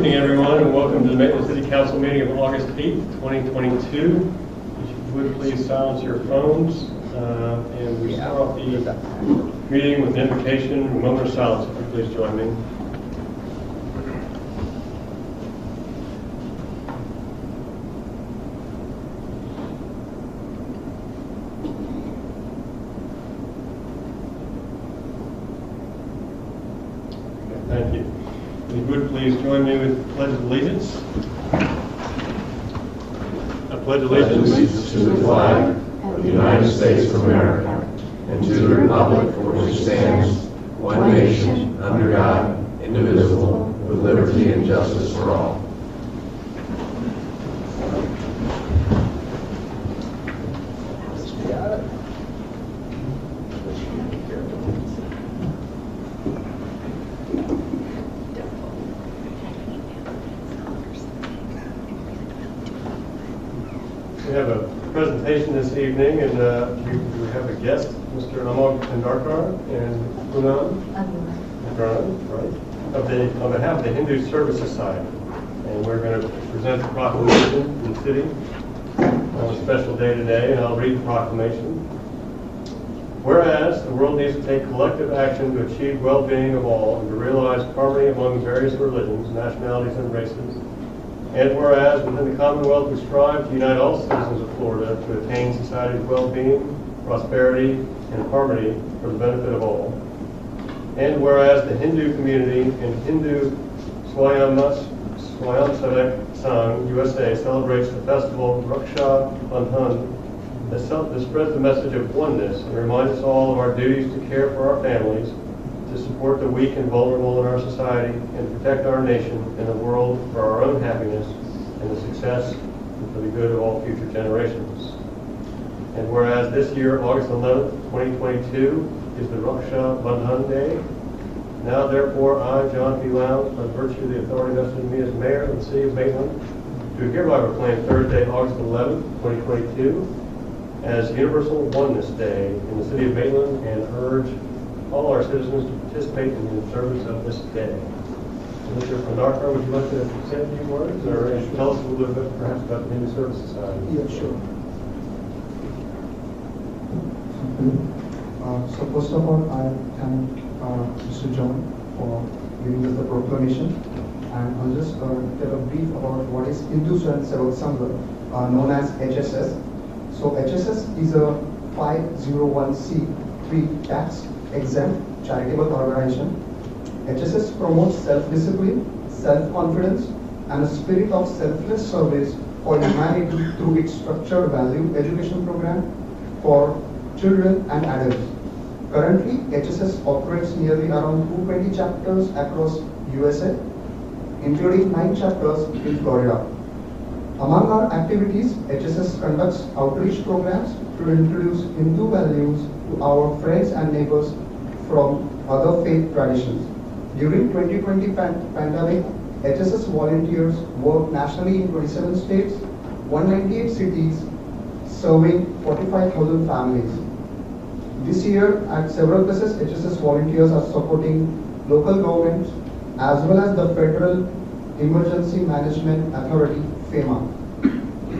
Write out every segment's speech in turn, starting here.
evening, everyone, and welcome to the Maitland City Council meeting of August 8th, 2022. If you would please silence your phones, and we start off the meeting with an invocation, a moment of silence. If you please join me. Thank you. If you would please join me with the Pledge of Allegiance. I pledge allegiance to the flag of the United States of America and to the republic for which it stands, one nation, under God, indivisible, with liberty and justice for all. We have a presentation this evening, and we have a guest, Mr. Amog Kandarkar and Poonam right, on behalf of the Hindu Service Society. And we're going to present the proclamation in the city on a special day today, and I'll read the proclamation. Whereas the world needs to take collective action to achieve well-being of all and to realize harmony among various religions, nationalities, and races. And whereas within the Commonwealth we strive to unite all citizens of Florida to attain society's well-being, prosperity, and harmony for the benefit of all. And whereas the Hindu community in Hindu Swayamsevak Sangh, USA celebrates the festival Raksha Bandhan that spreads the message of oneness and reminds us all of our duties to care for our families, to support the weak and vulnerable in our society, and protect our nation and the world for our own happiness and the success and for the good of all future generations. And whereas this year, August 11th, 2022, is the Raksha Bandhan Day, now therefore I, John P. Lowndes, by virtue of the authority vested in me as mayor of the city of Maitland, do hereby proclaim Thursday, August 11th, 2022, as Universal Oneness Day in the city of Maitland, and urge all our citizens to participate in the observance of this day. Mr. Kandarkar, would you like to say a few words, or tell us a little bit perhaps about the Hindu Service Society? Yeah, sure. So first of all, I thank Mr. John for giving us the proclamation, and I'll just tell a brief about what is Hindu Sevak Sangha, known as HSS. So HSS is a 501c3 tax-exempt charitable organization. HSS promotes self-discipline, self-confidence, and a spirit of selfless service for humanity through its structured value education program for children and adults. Currently, HSS operates nearly around 220 chapters across USA, including 9 chapters in Florida. Among our activities, HSS conducts outreach programs to introduce Hindu values to our friends and neighbors from other faith traditions. During 2020 pandemic, HSS volunteers worked nationally in 27 states, 198 cities, serving 45,000 families. This year, at several places, HSS volunteers are supporting local governments as well as the Federal Emergency Management Authority, FEMA,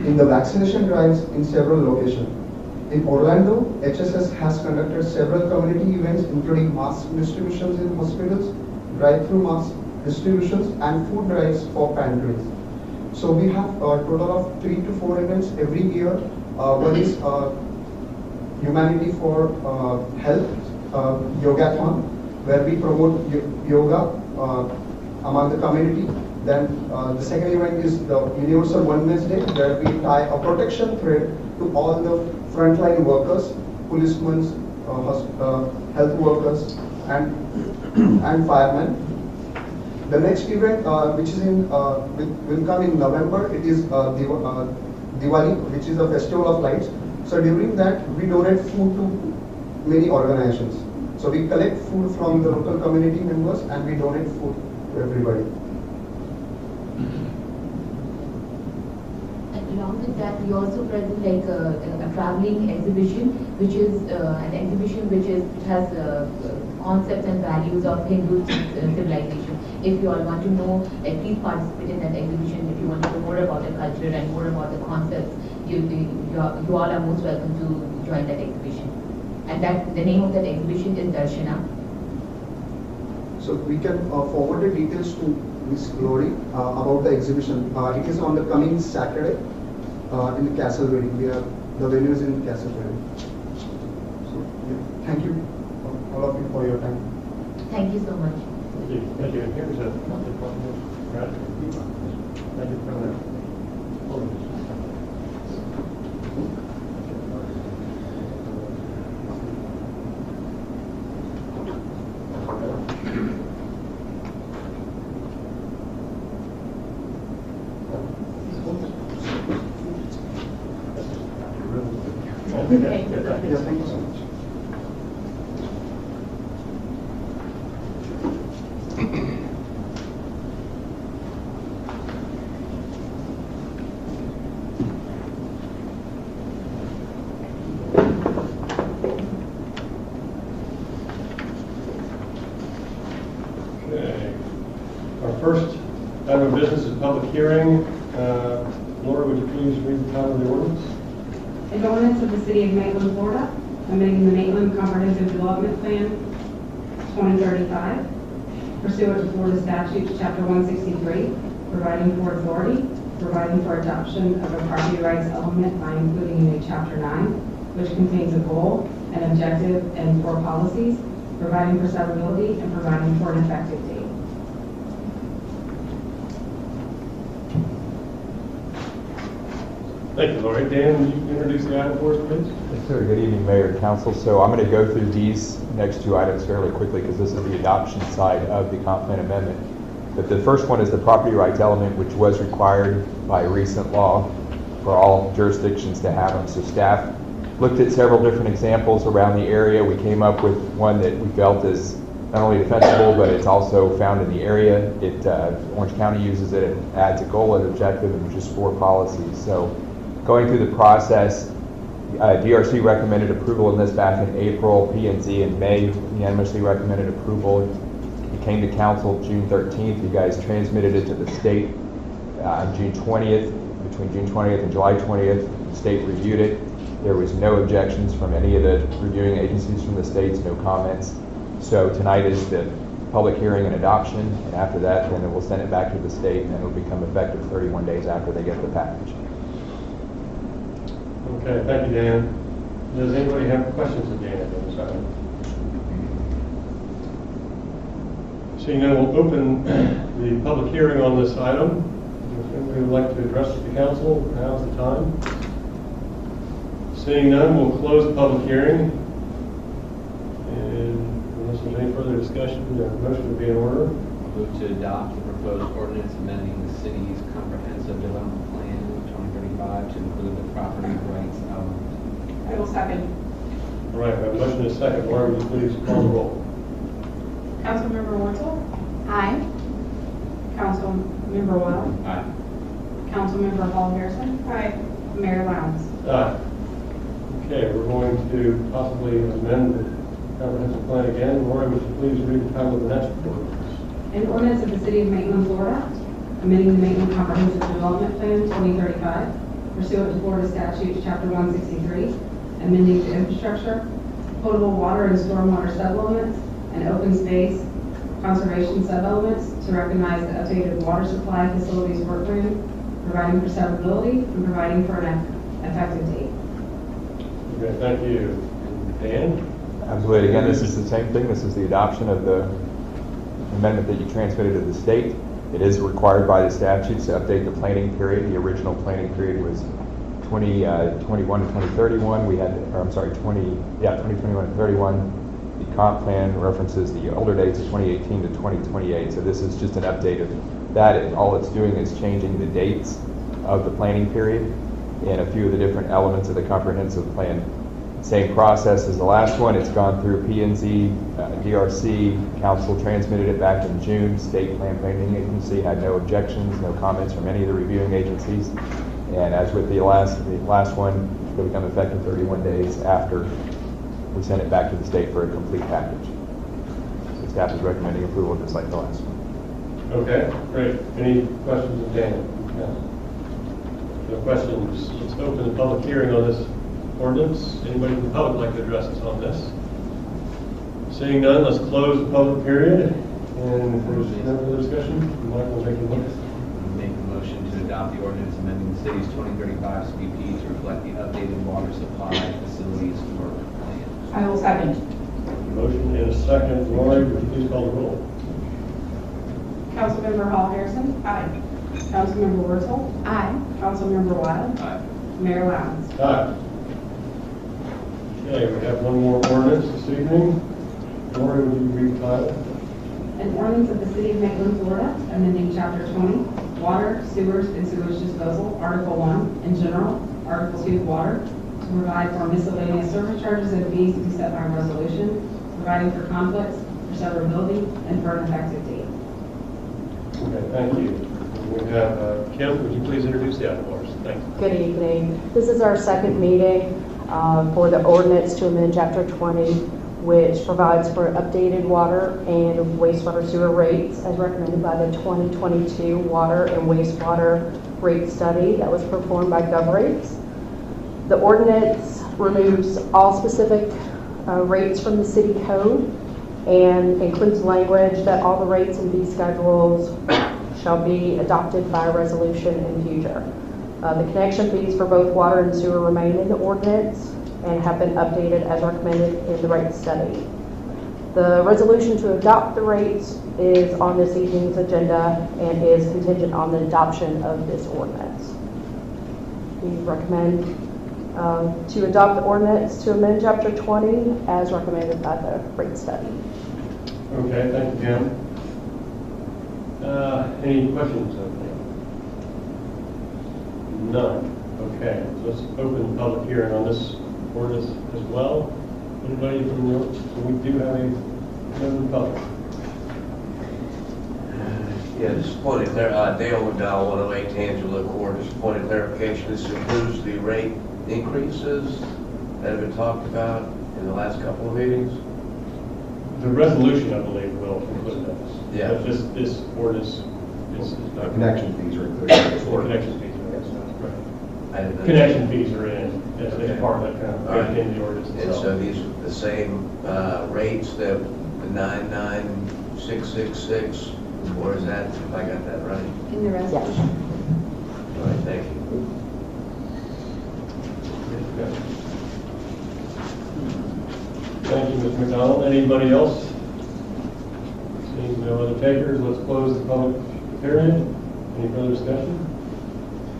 in the vaccination drives in several locations. In Orlando, HSS has conducted several community events, including mask distributions in hospitals, drive-through mask distributions, and food drives for pantries. So we have a total of 3 to 4 events every year. One is Humanity for Health Yogathon, where we promote yoga among the community. Then the second event is the Universal Oneness Day, where we tie a protection thread to all the frontline workers, policemen, health workers, and firemen. The next event, which is will come in November, it is Diwali, which is a festival of lights. So during that, we donate food to many organizations. So we collect food from the local community members and we donate food to everybody. Along with that, we also present like a traveling exhibition, which is an exhibition which has concepts and values of Hindu civilization. if you all want to know, like, please participate in that exhibition. If you want to know more about the culture and more about the concepts, you all are most welcome to join that exhibition. And that the name of that exhibition is Darshana. So we can forward the details to Miss Glory about the exhibition. It is on the coming Saturday in the Castle Wedding. The venue is in Castle Wedding. So yeah, thank you all of you for your time. Thank you so much. Thank you. Thank you. And here's a monthly proclamation. Thank you for coming out. Yeah, thank you so much. Okay. Our first item of business is public hearing. Laura, would you please read the title of the ordinance? An ordinance of the City of Maitland, Florida, amending the Maitland Comprehensive Development Plan 2035 pursuant to Florida Statutes Chapter 163, providing for authority, providing for adoption of a property rights element by including a new Chapter 9, which contains a goal, an objective, and 4 policies, providing for severability, and providing for an effective date. Thank you, Lori. Dan, will you introduce the item for us, please? Yes, sir. Good evening, Mayor and Council. So I'm going to go through these next 2 items fairly quickly because this is the adoption side of the comp plan amendment. But the first one is the property rights element, which was required by recent law for all jurisdictions to have them. So staff looked at several different examples around the area. We came up with one that we felt is not only defensible, but it's also found in the area. Orange County uses it and adds a goal and objective and just 4 policies. So going through the process, DRC recommended approval in this back in April. P&Z in May unanimously recommended approval. It came to council June 13th. You guys transmitted it to the state on June 20th. Between June 20th and July 20th, the state reviewed it. There was no objections from any of the reviewing agencies from the states, no comments. So tonight is the public hearing and adoption, and after that, then we'll send it back to the state, and then it'll become effective 31 days after they get the package. Okay, thank you, Dan. Does anybody have questions of Dan on this item? Seeing none, we'll open the public hearing on this item. If anybody would like to address the council, now's the time. Seeing none, we'll close the public hearing. And unless there's any further discussion, the motion would be in order. Move to adopt the proposed ordinance amending the city's comprehensive development plan 2035 to include the property rights element. I will second. All right, we have a motion and a second. Laura, would you please call the roll? Councilmember Wurzel, Aye. Councilmember Wild, Aye. Councilmember Hall Harrison, Mayor Lowndes. Aye. Okay, we're going to possibly amend the comprehensive plan again. Laura, would you please read the title of the next ordinance? An ordinance of the City of Maitland, Florida, amending the Maitland Comprehensive Development Plan 2035 pursuant to Florida Statutes Chapter 163, amending the infrastructure, potable water and stormwater subelements, and open space conservation subelements to recognize the updated water supply facilities work plan, providing for severability, and providing for an effective date. Okay, thank you. And Dan? Absolutely. Again, this is the same thing. This is the adoption of the amendment that you transmitted to the state. It is required by the statutes to update the planning period. The original planning period was 2021 to 2031. We had, or I'm sorry, 2021 to 31. The comp plan references the older dates of 2018 to 2028. So this is just an update of that. And all it's doing is changing the dates of the planning period and a few of the different elements of the comprehensive plan. Same process as the last one. It's gone through P&Z, DRC, council transmitted it back in June. State Land Planning Agency had no objections, no comments from any of the reviewing agencies. And as with the last one, it'll become effective 31 days after we send it back to the state for a complete package. So staff is recommending approval just like the last one. Okay, great. Any questions of Daniel? Yes. No questions. Let's open the public hearing on this ordinance. Anybody from the public like to address us on this? Seeing none, let's close the public period. And if there's no further discussion, Michael, make a motion. Make a motion to adopt the ordinance amending the city's 2035 CBP to reflect the updated water supply facilities work plan. I will second. Motion and a second. Lori, would you please call the roll? Councilmember Hall Harrison. Aye. Councilmember Wurzel. Aye. Councilmember Wild. Aye. Mayor Lowndes. Aye. Okay, we have one more ordinance this evening. Lori, would you read the title? An ordinance of the City of Maitland, Florida, amending Chapter 20, Water, Sewers, and Sewage Disposal, Article 1, in general, Article 2, Water, to provide for miscellaneous service charges and fees to be set by resolution, providing for conflicts, for severability, and for an effective date. Okay, thank you. We have Kim, would you please introduce the item for us? Thank you. Good evening. This is our second meeting for the ordinance to amend Chapter 20, which provides for updated water and wastewater sewer rates as recommended by the 2022 water and wastewater rate study that was performed by GovRates. The ordinance removes all specific rates from the city code and includes language that all the rates and fee schedules shall be adopted by resolution in future. The connection fees for both water and sewer remain in the ordinance and have been updated as recommended in the rate study. The resolution to adopt the rates is on this evening's agenda and is contingent on the adoption of this ordinance. We recommend to adopt the ordinance to amend Chapter 20 as recommended by the rate study. Okay, thank you, Kim. Any questions of Kim? None. Okay, let's open the public hearing on this ordinance as well. Anybody from the, so we do have a member of the public. Yeah, just a point of Dale McDowell, 108 Tangela Court, just a point of clarification. This includes the rate increases that have been talked about in the last couple of meetings? The resolution, I believe, will include those. Yeah. But just this ordinance is not. Connection fees are included. Connection fees are in. Right. I didn't know. Connection fees are in, as Okay. part of that kind of, All right. in the ordinance And itself. so these are the same rates that the 99666, or is that, if I got that right? In the Yes. resolution. All right, thank you. Okay. Thank you, Mr. McDonald. Anybody else? Seeing no other takers, let's close the public hearing. Any further discussion?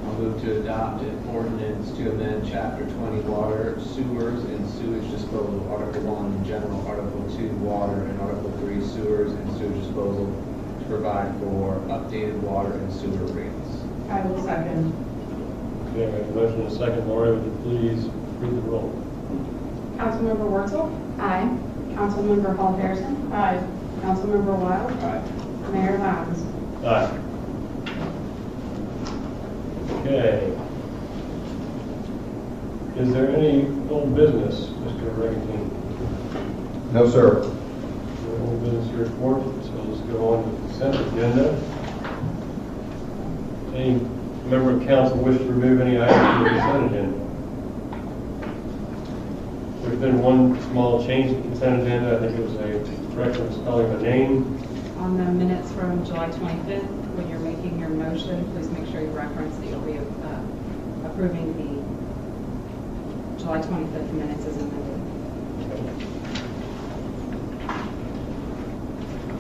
I'll move to adopt an ordinance to amend Chapter 20 Water, Sewers, and Sewage Disposal, Article 1 in general, Article 2 Water, and Article 3 Sewers and Sewage Disposal to provide for updated water and sewer rates. I will second. Okay, we have a motion and a second. Lori, would you please read the roll? Councilmember Wurzel. Aye. Councilmember Hall Harrison. Aye. Councilmember Wild. Aye. Mayor Lowndes. Aye. Okay. Is there any old business, Mr. Regenstein? No, sir. No old business to report, so let's go on to the consent agenda. Any member of council wish to remove any items from the consent agenda? There's been one small change to the consent agenda. I think it was a correction of spelling of a name. On the minutes from July 25th, when you're making your motion, please make sure you reference that you'll be approving the July 25th minutes as amended.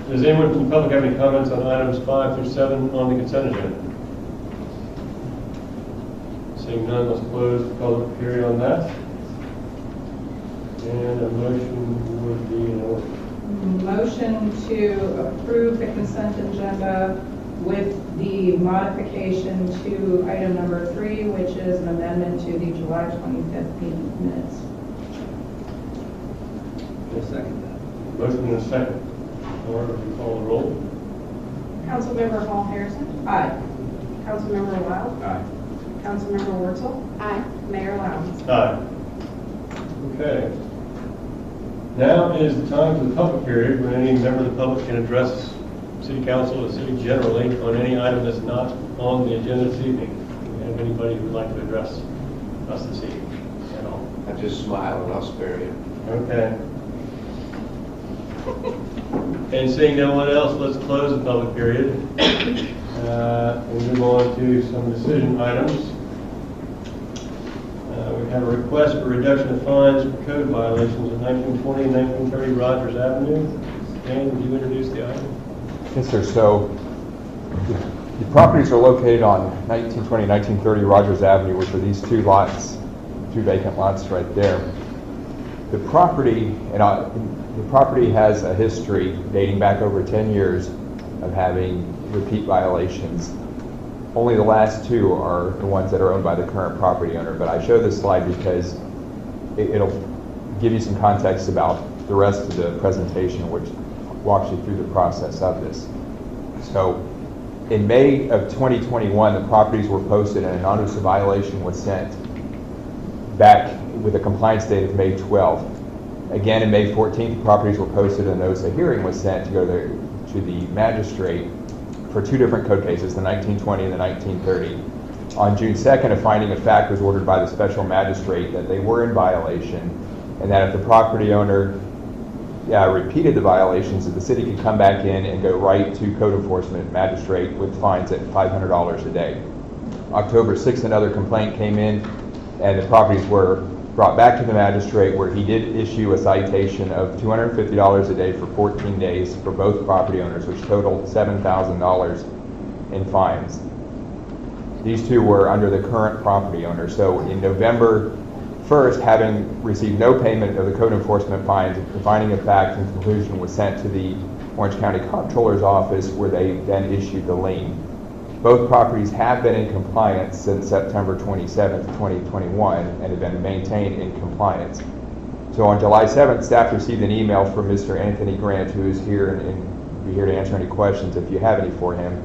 Does anyone from the public have any comments on items 5 through 7 on the consent agenda? Seeing none, let's close the public hearing on that. And a motion would be in order. Motion to approve the consent agenda with the modification to item number 3, which is an amendment to the July 25th meeting minutes. I'll second that. Motion and a second. Laura, would you call the roll? Councilmember Hall Harrison. Aye. Councilmember Wild. Aye. Councilmember Wurzel. Aye. Mayor Lowndes. Aye. Okay. Now is the time for the public period when any member of the public can address city council, the city generally, on any item that's not on the agenda this evening? Do we have anybody who would like to address us this evening at all? I just smile and I'll spare you. Okay. And seeing no one else, let's close the public period. And move on to some decision items. We have a request for reduction of fines for code violations of 1920 and 1930 Rogers Avenue. Dan, would you introduce the item? Yes, sir. So the properties are located on 1920, 1930 Rogers Avenue, which are these two lots, two vacant lots right there. The property has a history dating back over 10 years of having repeat violations. Only the last two are the ones that are owned by the current property owner, but I show this slide because it'll give you some context about the rest of the presentation, which walks you through the process of this. So in May of 2021, the properties were posted and a notice of violation was sent back with a compliance date of May 12th. Again, in May 14th, the properties were posted and a notice of hearing was sent to go to the magistrate for two different code cases, the 1920 and the 1930. On June 2nd, a finding of fact was ordered by the special magistrate that they were in violation, and that if the property owner repeated the violations, that the city could come back in and go right to code enforcement magistrate with fines at $500 a day. October 6th, another complaint came in, and the properties were brought back to the magistrate, where he did issue a citation of $250 a day for 14 days for both property owners, which totaled $7,000 in fines. These two were under the current property owner. So in November 1st, having received no payment of the code enforcement fines, the finding of fact and conclusion was sent to the Orange County Comptroller's office, where they then issued the lien. Both properties have been in compliance since September 27th, 2021, and have been maintained in compliance. So on July 7th, staff received an email from Mr. Anthony Grant, who is here and will be here to answer any questions if you have any for him,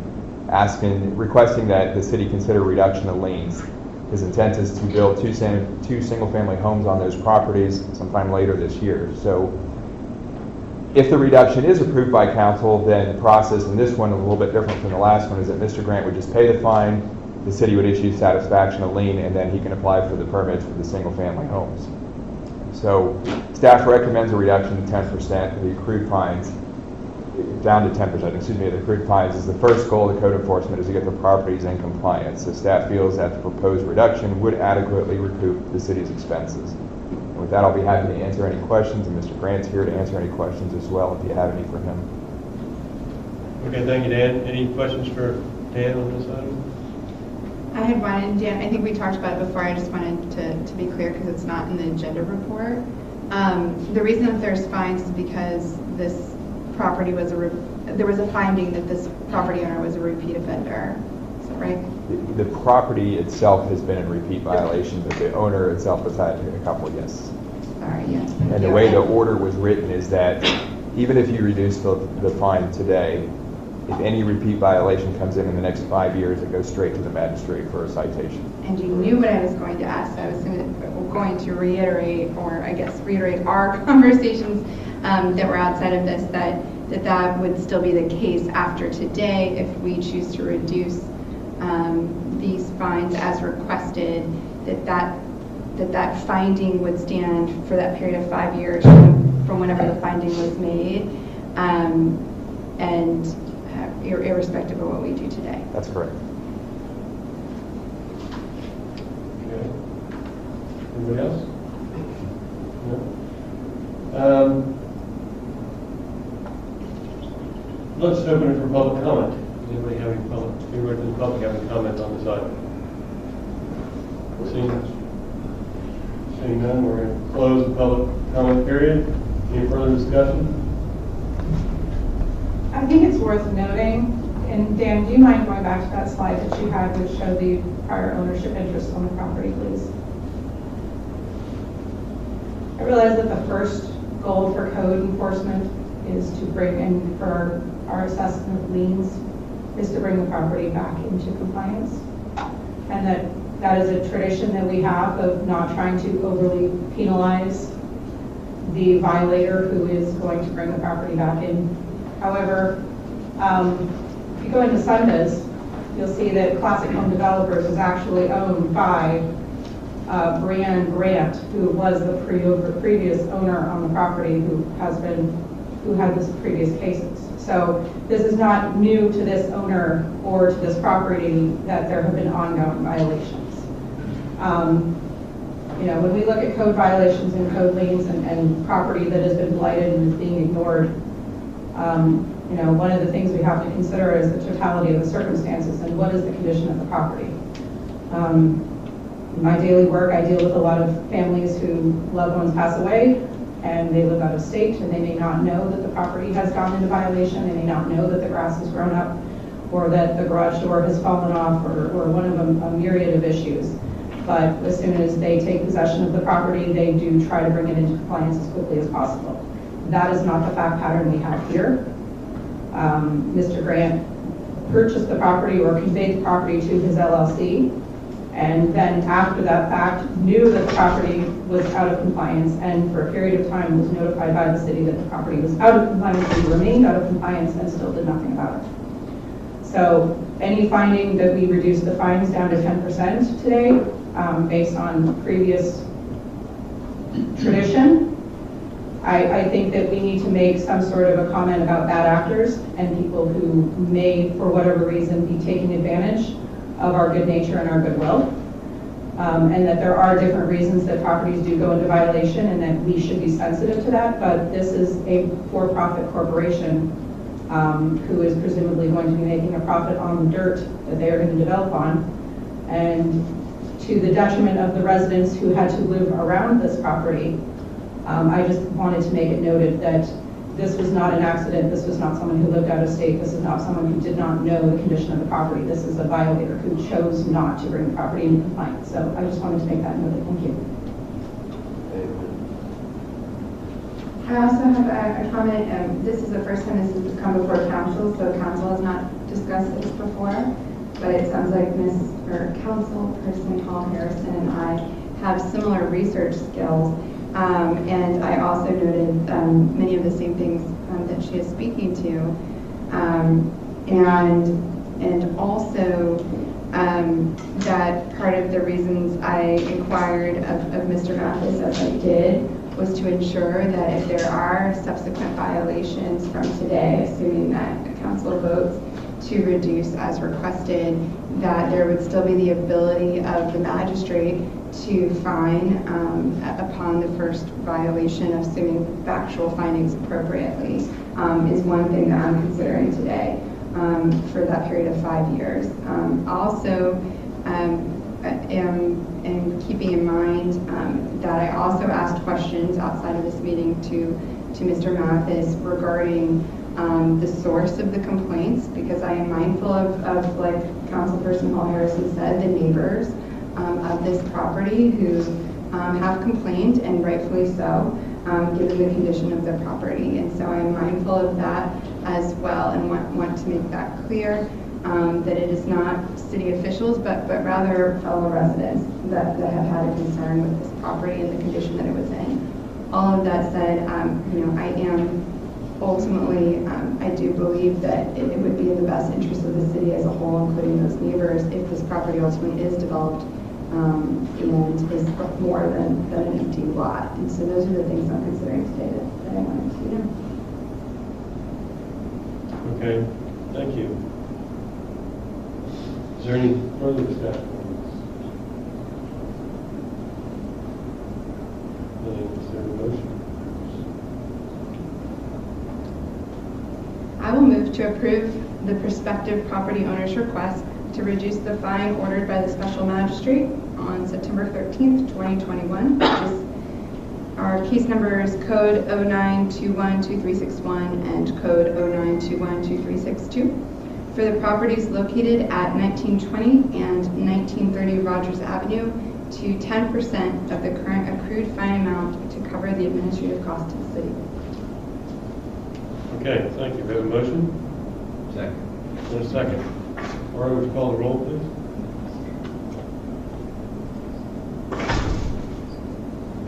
requesting that the city consider reduction of liens. His intent is to build two single-family homes on those properties sometime later this year. So if the reduction is approved by council, then the process in this one, a little bit different from the last one, is that Mr. Grant would just pay the fine, the city would issue satisfaction of lien, and then he can apply for the permits for the single-family homes. So staff recommends a reduction to 10% of the accrued fines, down to 10%, the accrued fines is the first goal of the code enforcement, is to get the properties in compliance. So staff feels that the proposed reduction would adequately recoup the city's expenses. And with that, I'll be happy to answer any questions, and Mr. Grant's here to answer any questions as well if you have any for him. Okay, thank you, Dan. Any questions for Dan on this item? I had one, and Dan, I think we talked about it before. I just wanted to be clear because it's not in the agenda report. The reason that there's fines is because this property there was a finding that this property owner was a repeat offender. Is that right? The property itself has been in repeat violation, but the owner itself has had a couple, yes. Sorry, yes. And the way the order was written is that even if you reduce the fine today, if any repeat violation comes in the next 5 years, it goes straight to the magistrate for a citation. And you knew what I was going to ask. I was going to reiterate, or I guess reiterate our conversations that were outside of this, that would still be the case after today if we choose to reduce these fines as requested, that finding would stand for that period of 5 years from whenever the finding was made, and irrespective of what we do today. That's correct. Okay. Anybody else? No? Let's open it for public comment. Does anybody have any anybody in the public have any comment on this item? Seeing none, we're going to close the public comment period. Any further discussion? I think it's worth noting, and Dan, do you mind going back to that slide that you had which showed the prior ownership interest on the property, please? I realize that the first goal for code enforcement is to bring in, for our assessment of liens, is to bring the property back into compliance. And that is a tradition that we have of not trying to overly penalize the violator who is going to bring the property back in. However, If you go into Sundays, you'll see that Classic Home Developers is actually owned by Brianne Grant, who was the previous owner on the property who had this previous cases. So this is not new to this owner or to this property that there have been ongoing violations. When we look at code violations and code liens and property that has been blighted and is being ignored, one of the things we have to consider is the totality of the circumstances and what is the condition of the property. In my daily work, I deal with a lot of families who loved ones pass away and they live out of state and they may not know that the property has gone into violation. They may not know that the grass has grown up or that the garage door has fallen off or one of a myriad of issues. But as soon as they take possession of the property, they do try to bring it into compliance as quickly as possible. That is not the fact pattern we have here. Mr. Grant purchased the property or conveyed the property to his LLC, and then after that fact knew that the property was out of compliance, and for a period of time was notified by the city that the property was out of compliance and remained out of compliance and still did nothing about it. So any finding that we reduced the fines down to 10% today, based on previous tradition, I think that we need to make some sort of a comment about bad actors and people who may, for whatever reason, be taking advantage of our good nature and our goodwill. And that there are different reasons that properties do go into violation and that we should be sensitive to that, but this is a for-profit corporation who is presumably going to be making a profit on the dirt that they are going to develop on, and to the detriment of the residents who had to live around this property. I just wanted to make it noted that this was not an accident. This was not someone who lived out of state. This is not someone who did not know the condition of the property. This is a violator who chose not to bring the property into compliance. So I just wanted to make that noted. Thank you. I also have a comment. This is the first time this has come before council, so council has not discussed this before. But it sounds like Councilperson Hall Harrison and I have similar research skills. And I also noted many of the same things that she is speaking to. And also that part of the reasons I inquired of Mr. Mathis as I did was to ensure that if there are subsequent violations from today, assuming that the council votes to reduce as requested, that there would still be the ability of the magistrate to fine upon the first violation, assuming factual findings appropriately, is one thing that I'm considering today for that period of 5 years. Also, am keeping in mind that I also asked questions outside of this meeting to Mr. Mathis regarding the source of the complaints, because I am mindful of like Councilperson Hall Harrison said, the neighbors of this property who have complained, and rightfully so, given the condition of their property. And so I'm mindful of that as well, and want to make that clear, that it is not city officials, but rather fellow residents that have had a concern with this property and the condition that it was in. All of that said, I am ultimately, I do believe that it would be in the best interest of the city as a whole, including those neighbors, if this property ultimately is developed and is more than an empty lot. And so those are the things I'm considering today that I wanted to know. Okay, thank you. Is there any further discussion on this? Is there a motion? I will move to approve the prospective property owner's request to reduce the fine ordered by the special magistrate on September 13th, 2021, which is our case numbers code 09212361 and code 09212362 for the properties located at 1920 and 1930 Rogers Avenue to 10% of the current accrued fine amount to cover the administrative cost to the city. Okay, thank you. We have a motion? Second. And a second. Laura, would you call the roll, please?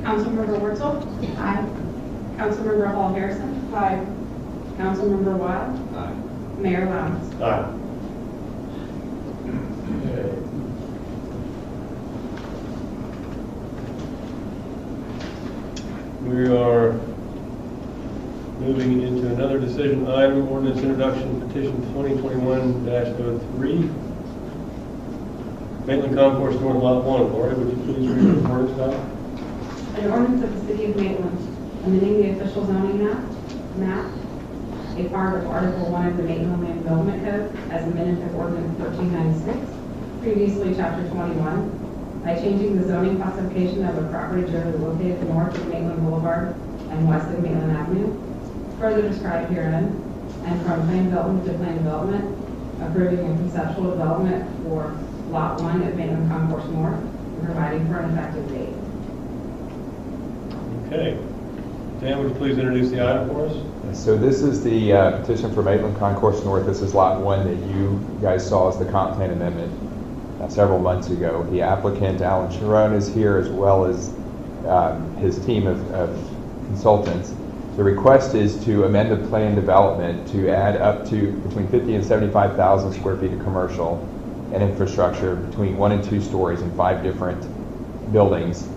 Councilmember Wurzel. Aye. Councilmember Hall Harrison. Aye. Councilmember Wild. Aye. Mayor Lowndes. Aye. Okay. We are moving into another decision item, ordinance introduction petition 2021-03. Maitland Concourse North Lot 1. Lori, would you please read the ordinance now? An ordinance of the City of Maitland, amending the official zoning map, a part of Article 1 of the Maitland Land Development Code, as amended to Ordinance 1396, previously Chapter 21, by changing the zoning classification of a property generally located north of Maitland Boulevard and west of Maitland Avenue, further described herein, and from plan development to plan development, approving a conceptual development for Lot 1 at Maitland Concourse North, and providing for an effective date. Okay. Dan, would you please introduce the item for us? So this is the petition for Maitland Concourse North. This is Lot 1 that you guys saw as the comp plan amendment several months ago. The applicant, Alan Sharon, is here, as well as his team of consultants. The request is to amend the plan development to add up to between 50 and 75,000 square feet of commercial and infrastructure between 1 and 2 stories in 5 different buildings,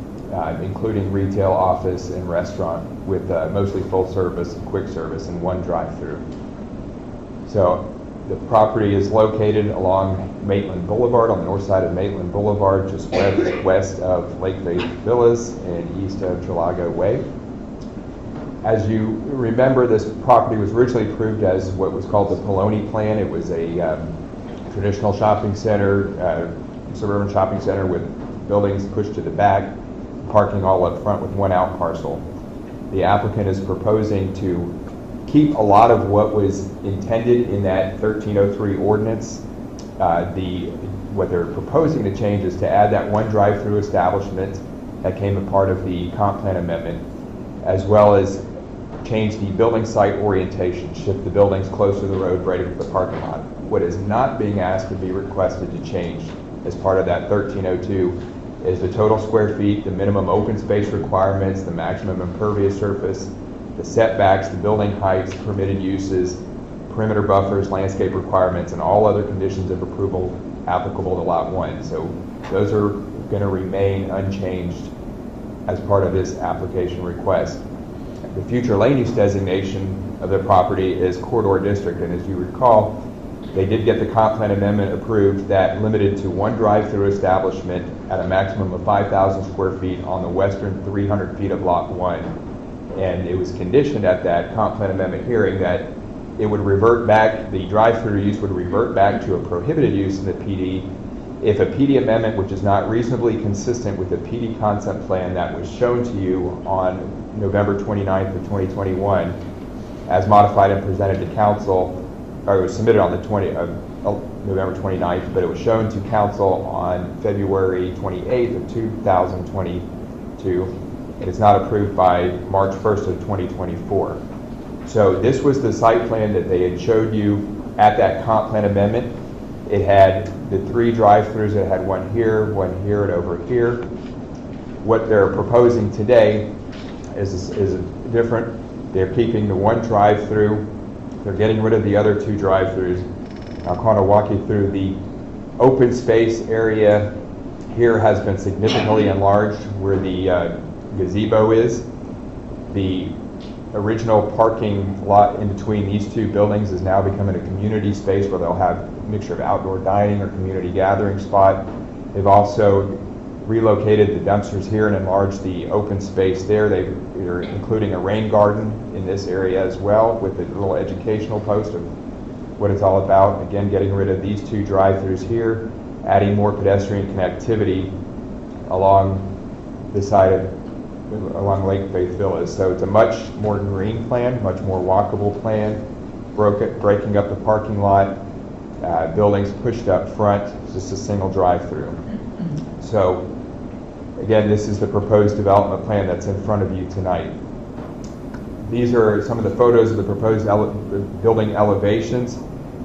including retail, office, and restaurant, with mostly full service and quick service and 1 drive-through. So the property is located along Maitland Boulevard, on the north side of Maitland Boulevard, just west of Lake Faith Villas and east of Trelago Way. As you remember, this property was originally approved as what was called the Poloni Plan. It was a traditional shopping center, suburban shopping center with buildings pushed to the back, parking all up front with 1 out parcel. The applicant is proposing to keep a lot of what was intended in that 1303 ordinance. What they're proposing to change is to add that 1 drive-through establishment that came a part of the comp plan amendment, as well as change the building site orientation, shift the buildings closer to the road, right into the parking lot. What is not being asked to be requested to change as part of that 1302 is the total square feet, the minimum open space requirements, the maximum impervious surface, the setbacks, the building heights, permitted uses, perimeter buffers, landscape requirements, and all other conditions of approval applicable to Lot 1. So those are going to remain unchanged as part of this application request. The future land use designation of the property is corridor district, and as you recall, they did get the comp plan amendment approved that limited to 1 drive-through establishment at a maximum of 5,000 square feet on the western 300 feet of Lot 1. And it was conditioned at that comp plan amendment hearing that it would revert back, the drive-through use would revert back to a prohibited use in the PD if a PD amendment which is not reasonably consistent with the PD concept plan that was shown to you on November 29th of 2021 as modified and presented to council, or it was submitted on the November 29th, but it was shown to council on February 28th of 2022. It is not approved by March 1st of 2024. So this was the site plan that they had showed you at that comp plan amendment. It had the 3 drive-throughs. It had 1 here, 1 here, and over here. What they're proposing today is different. They're keeping the 1 drive-through. They're getting rid of the other 2 drive-throughs. I'll kind of walk you through the open space area. Here has been significantly enlarged where the gazebo is. The original parking lot in between these 2 buildings is now becoming a community space where they'll have a mixture of outdoor dining or community gathering spot. They've also relocated the dumpsters here and enlarged the open space there. They're including a rain garden in this area as well, with a little educational post of what it's all about. Again, getting rid of these 2 drive-throughs here, adding more pedestrian connectivity along the side of along Lake Faith Villas. So it's a much more green plan, much more walkable plan, breaking up the parking lot, buildings pushed up front, just a single drive-through. So again, this is the proposed development plan that's in front of you tonight. These are some of the photos of the proposed building elevations.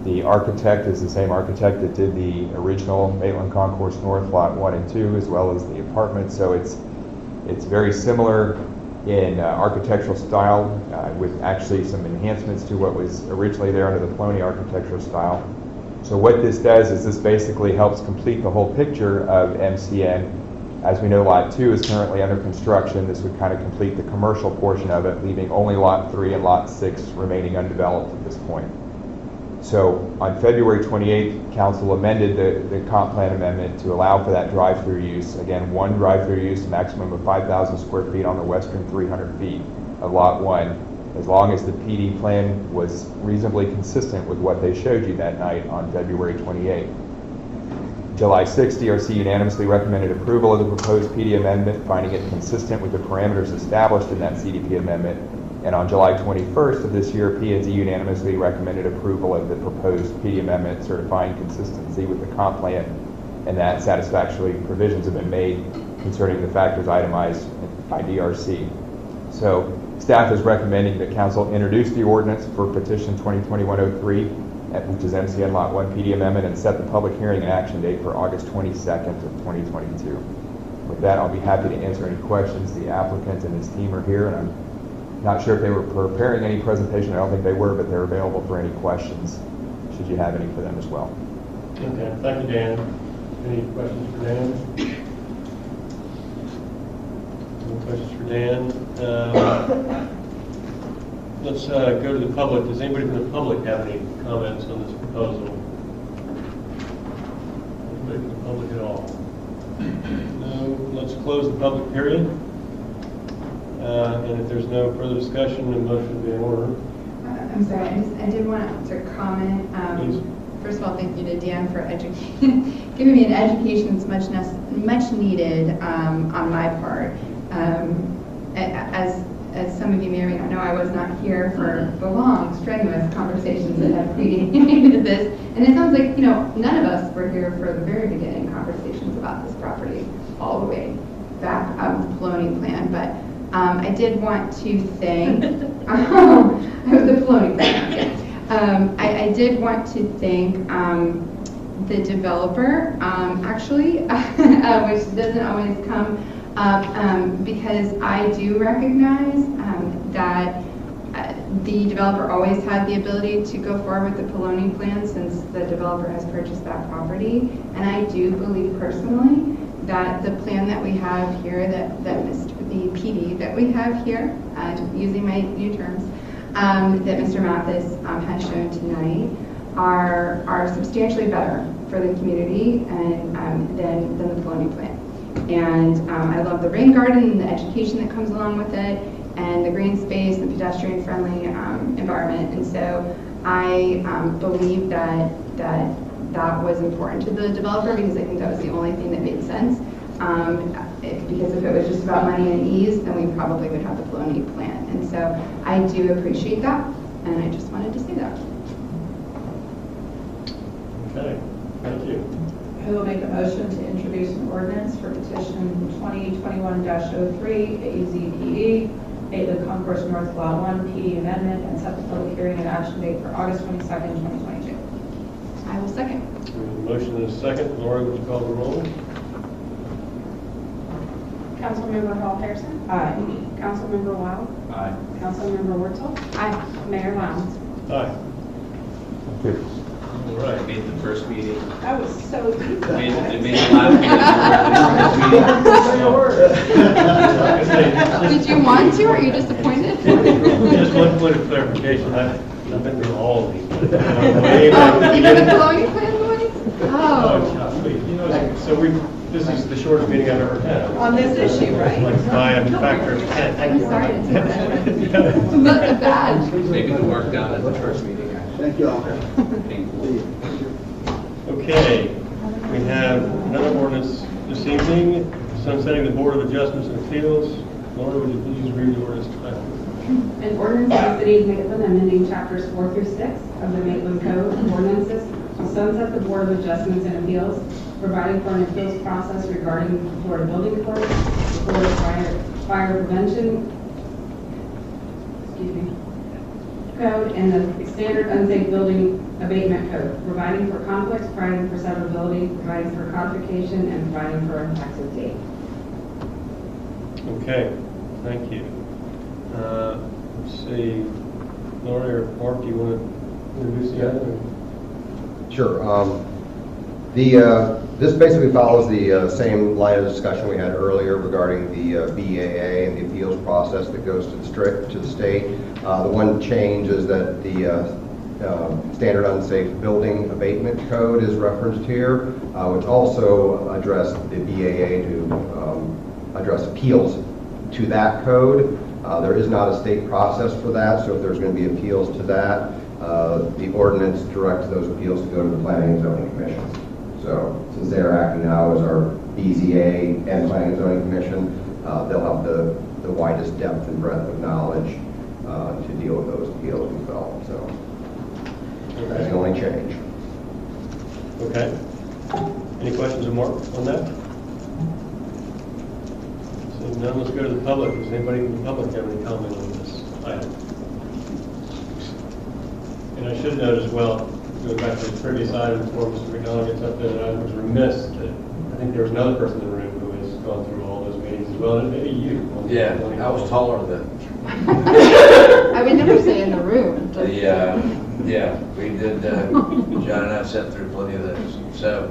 The architect is the same architect that did the original Maitland Concourse North Lot 1 and 2, as well as the apartment. So it's very similar in architectural style with actually some enhancements to what was originally there under the Poloni architectural style. So what this does is this basically helps complete the whole picture of MCN. As we know, Lot 2 is currently under construction. This would kind of complete the commercial portion of it, leaving only Lot 3 and Lot 6 remaining undeveloped at this point. So on February 28th, Council amended the comp plan amendment to allow for that drive-through use. Again, one drive-through use, a maximum of 5,000 square feet on the western 300 feet of Lot 1, as long as the PD plan was reasonably consistent with what they showed you that night on February 28th. July 6th, DRC unanimously recommended approval of the proposed PD amendment, finding it consistent with the parameters established in that CDP amendment. And on July 21st of this year, P&Z unanimously recommended approval of the proposed PD amendment, certifying consistency with the comp plan, and that satisfactory provisions have been made concerning the factors itemized by DRC. So staff is recommending that Council introduce the ordinance for petition 2020-103, which is MCN Lot 1 PD amendment, and set the public hearing and action date for August 22nd of 2022. With that, I'll be happy to answer any questions. The applicant and his team are here, and I'm not sure if they were preparing any presentation. I don't think they were, but they're available for any questions, should you have any for them as well. Okay, thank you, Dan. Any questions for Dan? Any questions for Dan? Let's go to the public. Does anybody from the public have any comments on this proposal? Anybody from the public at all? No. Let's close the public period. And if there's no further discussion, the motion will be in order. I'm sorry, I did want to comment. Please. First of all, thank you to Dan for giving me an education that's much needed on my part. As some of you may or may not know, I was not here for the long, strenuous conversations that have predated this. And it sounds like, none of us were here for the very beginning conversations about this property all the way back of the Poloni plan. But I did want to thank the Poloni plan. I did want to thank the developer, actually, which doesn't always come up, because I do recognize that the developer always had the ability to go forward with the Poloni plan since the developer has purchased that property. And I do believe personally that the plan that we have here, the PD that we have here, using my new terms, that Mr. Mathis has shown tonight are substantially better for the community and than the Poloni plan. And I love the rain garden and the education that comes along with it, and the green space and pedestrian-friendly environment. And so I believe that was important to the developer, because I think that was the only thing that made sense. Because if it was just about money and ease, then we probably would have the Poloni plan. And so I do appreciate that, and I just wanted to say that. Okay, thank you. Who will make a motion to introduce an ordinance for petition 2021-03, AZPE, Maitland Concourse North Lot 1 PD amendment, and set the public hearing and action date for August 22nd, 2022. I will second. Motion and a second. Lori, would you call the roll? Councilmember Hall Harrison. Aye. Councilmember Wild. Aye. Councilmember Wurzel. Aye. Mayor Lowndes. Aye. Thank you. All I right. made the first meeting. That was so easy. It made the last meeting. Did you want to, or are you disappointed? Just one point of clarification. I've been through all of these. Oh, even the Poloni plan ones? Oh. Oh, sweet. So this is the shortest meeting I've ever had. On this issue, right? Like by a factor of 10. I'm sorry to tell that. Not bad. Maybe the work done at the first meeting. Thank you all. Okay, we have another ordinance this evening, sunsetting the Board of Adjustments and Appeals. Laura, would you please read the ordinance title? An ordinance of the City of Maitland amending chapters 4 through 6 of the Maitland Code of Ordinances to sunset the Board of Adjustments and Appeals, providing for an appeals process regarding the Florida Building Code, the Florida Fire Prevention Code, and the Standard Unsafe Building Abatement Code, providing for conflicts, providing for severability, providing for codification, and providing for an effective date. Okay, thank you. Let's see, Lori or Mark, do you want to introduce the item? Sure. This basically follows the same line of discussion we had earlier regarding the BAA and the appeals process that goes to the state. The one change is that the Standard Unsafe Building Abatement Code is referenced here, which also addressed the BAA to address appeals to that code. There is not a state process for that, so if there's going to be appeals to that, the ordinance directs those appeals to go to the Planning and Zoning Commission. So since they're acting now as our BZA and Planning and Zoning Commission, they'll have the widest depth and breadth of knowledge to deal with those appeals we felt. So that's the only change. Okay. Any questions of Mark on that? Seeing none, let's go to the public. Does anybody in the public have any comment on this item? And I should note as well, going back to the previous item before Mr. McDonald gets up there, that I was remiss that I think there was another person in the room who has gone through all those meetings as well, and maybe you. Yeah, I was taller than. I would never say in the room. Yeah, we did, John and I sat through plenty of those. So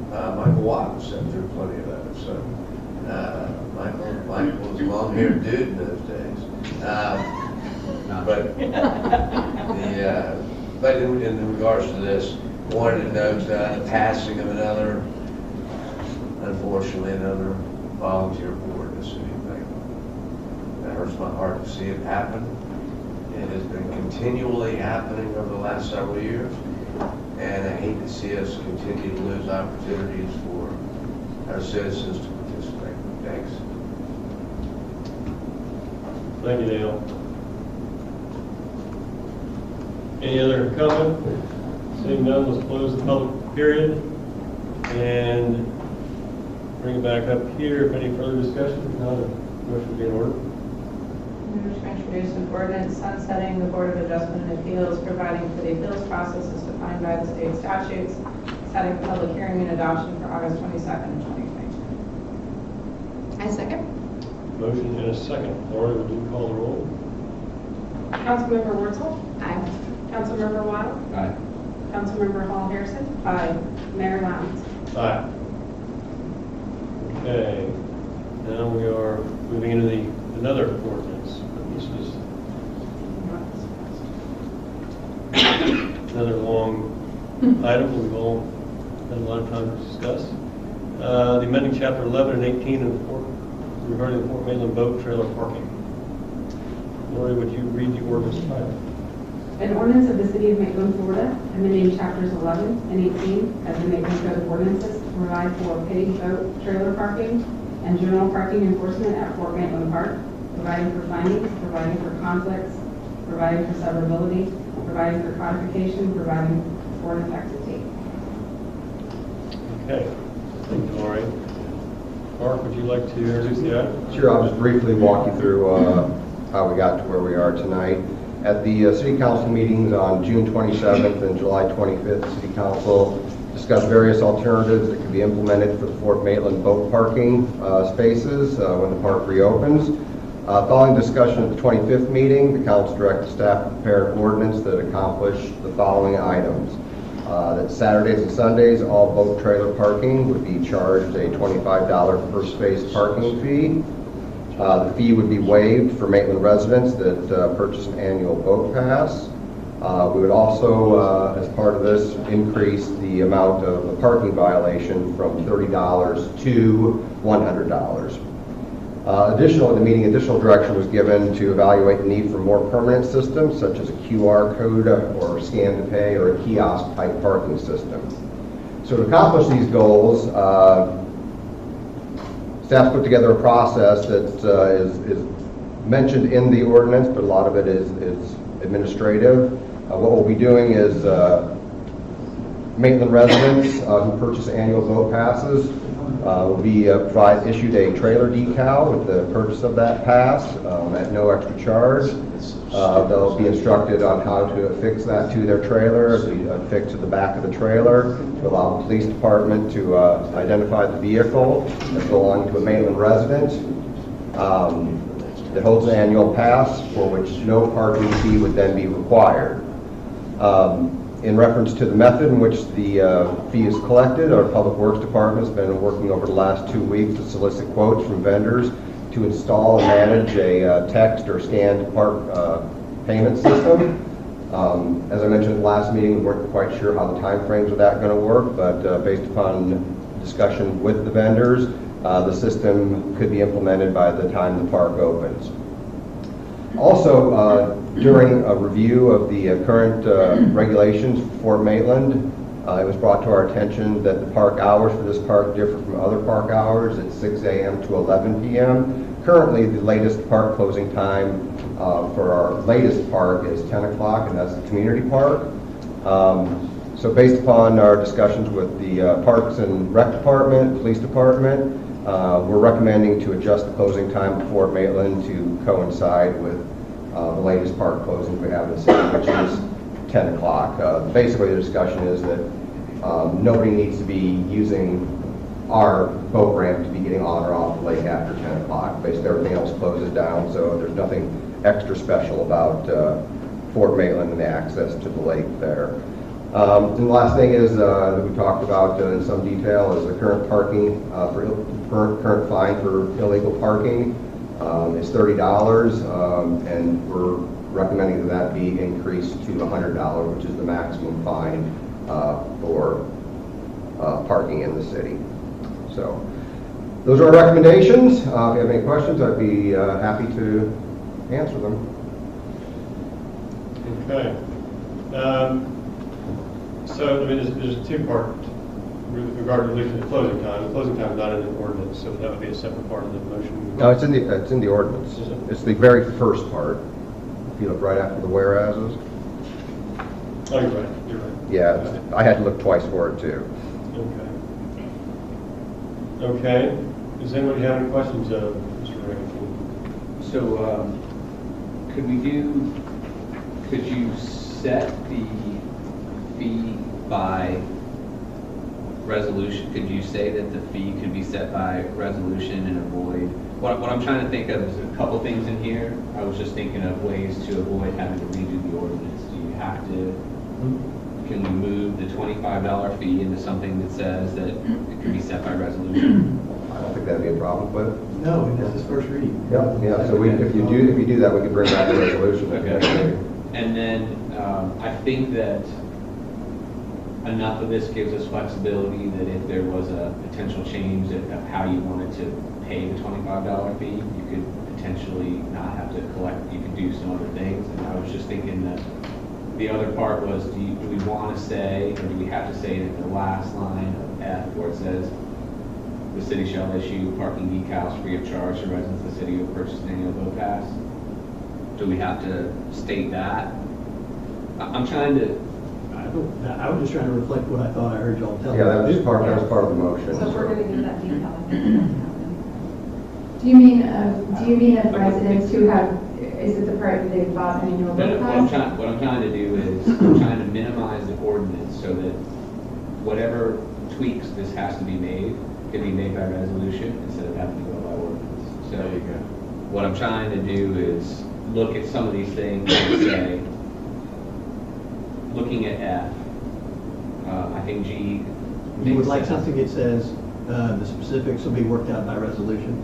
Michael Watt sat through plenty of those. So Michael was a long-haired dude in those days. But in regards to this, I wanted to note the passing of unfortunately another volunteer board in the city of Maitland. That hurts my heart to see it happen. It has been continually happening over the last several years, and I hate to see us continue to lose opportunities for our citizens to participate. Thanks. Thank you, Dale. Any other comment? Seeing none, let's close the public period and bring it back up here. If any further discussion, if not, a motion would be in order. Move to introduce an ordinance sunsetting the Board of Adjustment and Appeals, providing for the appeals process as defined by the state statutes, setting the public hearing and adoption for August 22nd, 2022. I second. Motion and a second. Laura, would you call the roll? Councilmember Wurzel. Aye. Councilmember Waddle. Aye. Councilmember Hall Harrison. Aye. Mayor Lowndes. Aye. Okay. Now we are moving into another ordinance. This is another long item we've all had a lot of time to discuss. The amending chapter 11 and 18 of the regarding the Fort Maitland boat trailer parking. Lori, would you read the ordinance title? An ordinance of the City of Maitland, Florida, amending chapters 11 and 18 of the Maitland Code of Ordinances to provide for paid boat trailer parking and general parking enforcement at Fort Maitland Park, providing for findings, providing for conflicts, providing for severability, providing for codification, providing for an effective date. Okay. Thank you, Lori. Mark, would you like to introduce the item? Sure, I'll just briefly walk you through how we got to where we are tonight. At the City Council meetings on June 27th and July 25th, City Council discussed various alternatives that could be implemented for the Fort Maitland boat parking spaces when the park reopens. Following discussion at the 25th meeting, the Council directed staff to prepare an ordinance that accomplished the following items. That Saturdays and Sundays, all boat trailer parking would be charged a $25 per space parking fee. The fee would be waived for Maitland residents that purchase an annual boat pass. We would also, as part of this, increase the amount of a parking violation from $30 to $100. Additional at the meeting, additional direction was given to evaluate the need for more permanent systems, such as a QR code or scan to pay or a kiosk type parking system. So to accomplish these goals, staff put together a process that is mentioned in the ordinance, but a lot of it is administrative. What we'll be doing is Maitland residents who purchase annual boat passes will be issued a trailer decal with the purchase of that pass at no extra charge. They'll be instructed on how to affix that to their trailer, affix to the back of the trailer, to allow the police department to identify the vehicle as belonging to a Maitland resident. that holds an annual pass for which no parking fee would then be required. In reference to the method in which the fee is collected, our Public Works Department has been working over the last 2 weeks to solicit quotes from vendors to install and manage a text or scanned park payment system. As I mentioned at the last meeting, we weren't quite sure how the timeframes of that going to work, but based upon discussion with the vendors, the system could be implemented by the time the park opens. Also, during a review of the current regulations for Fort Maitland, it was brought to our attention that the park hours for this park differ from other park hours. It's 6 a.m. to 11 p.m. Currently, the latest park closing time for our latest park is 10 o'clock, and that's the community park. So based upon our discussions with the Parks and Rec Department, Police Department, we're recommending to adjust the closing time of Fort Maitland to coincide with the latest park closing we have in the city, which is 10 o'clock. Basically, the discussion is that nobody needs to be using our boat ramp to be getting on or off the lake after 10 o'clock. Basically, everything else closes down, so there's nothing extra special about Fort Maitland and the access to the lake there. And the last thing is that we talked about in some detail is the current parking current fine for illegal parking is $30, and we're recommending that be increased to $100, which is the maximum fine for parking in the city. So those are our recommendations. If you have any questions, I'd be happy to answer them. Okay. So, I mean, there's a two-part with regard to the closing time. The closing time is not in the ordinance, so that would be a separate part of the motion. No, it's in the ordinance. Is it? It's the very first part. If you look right after the whereases. Oh, you're right. You're right. Yeah, I had to look twice for it too. Okay. Okay. Does anybody have any questions, Mr. Rankin? So, could you set the fee by resolution? Could you say that the fee could be set by resolution and avoid? What I'm trying to think of is a couple things in here. I was just thinking of ways to avoid having to redo the ordinance. Do you have to, can we move the $25 fee into something that says that it can be set by resolution? I don't think that'd be a problem, but No, that's his first reading. yeah. So if you do that, we can bring back a resolution. Okay. And then I think that enough of this gives us flexibility that if there was a potential change of how you wanted to pay the $25 fee, you could potentially not have to collect, you could do some other things. And I was just thinking that the other part was, do we want to say, or do we have to say it in the last line of F where it says, the city shall issue parking decals free of charge to residents of the city who have purchased an annual boat pass? Do we have to state that? I'm trying to, I was just trying to reflect what I thought I heard y'all tell me. Yeah, that was part of the motion. So if we're going to do that decal, I think that's happening. Do you mean of residents who have, is it the part that they've bought an annual boat pass? what I'm trying to do is, I'm trying to minimize the ordinance so that whatever tweaks this has to be made, can be made by resolution instead of having to go by ordinance. So what I'm trying to do is look at some of these things and say, looking at F, I think G. You would like makes sense. something that says the specifics will be worked out by resolution?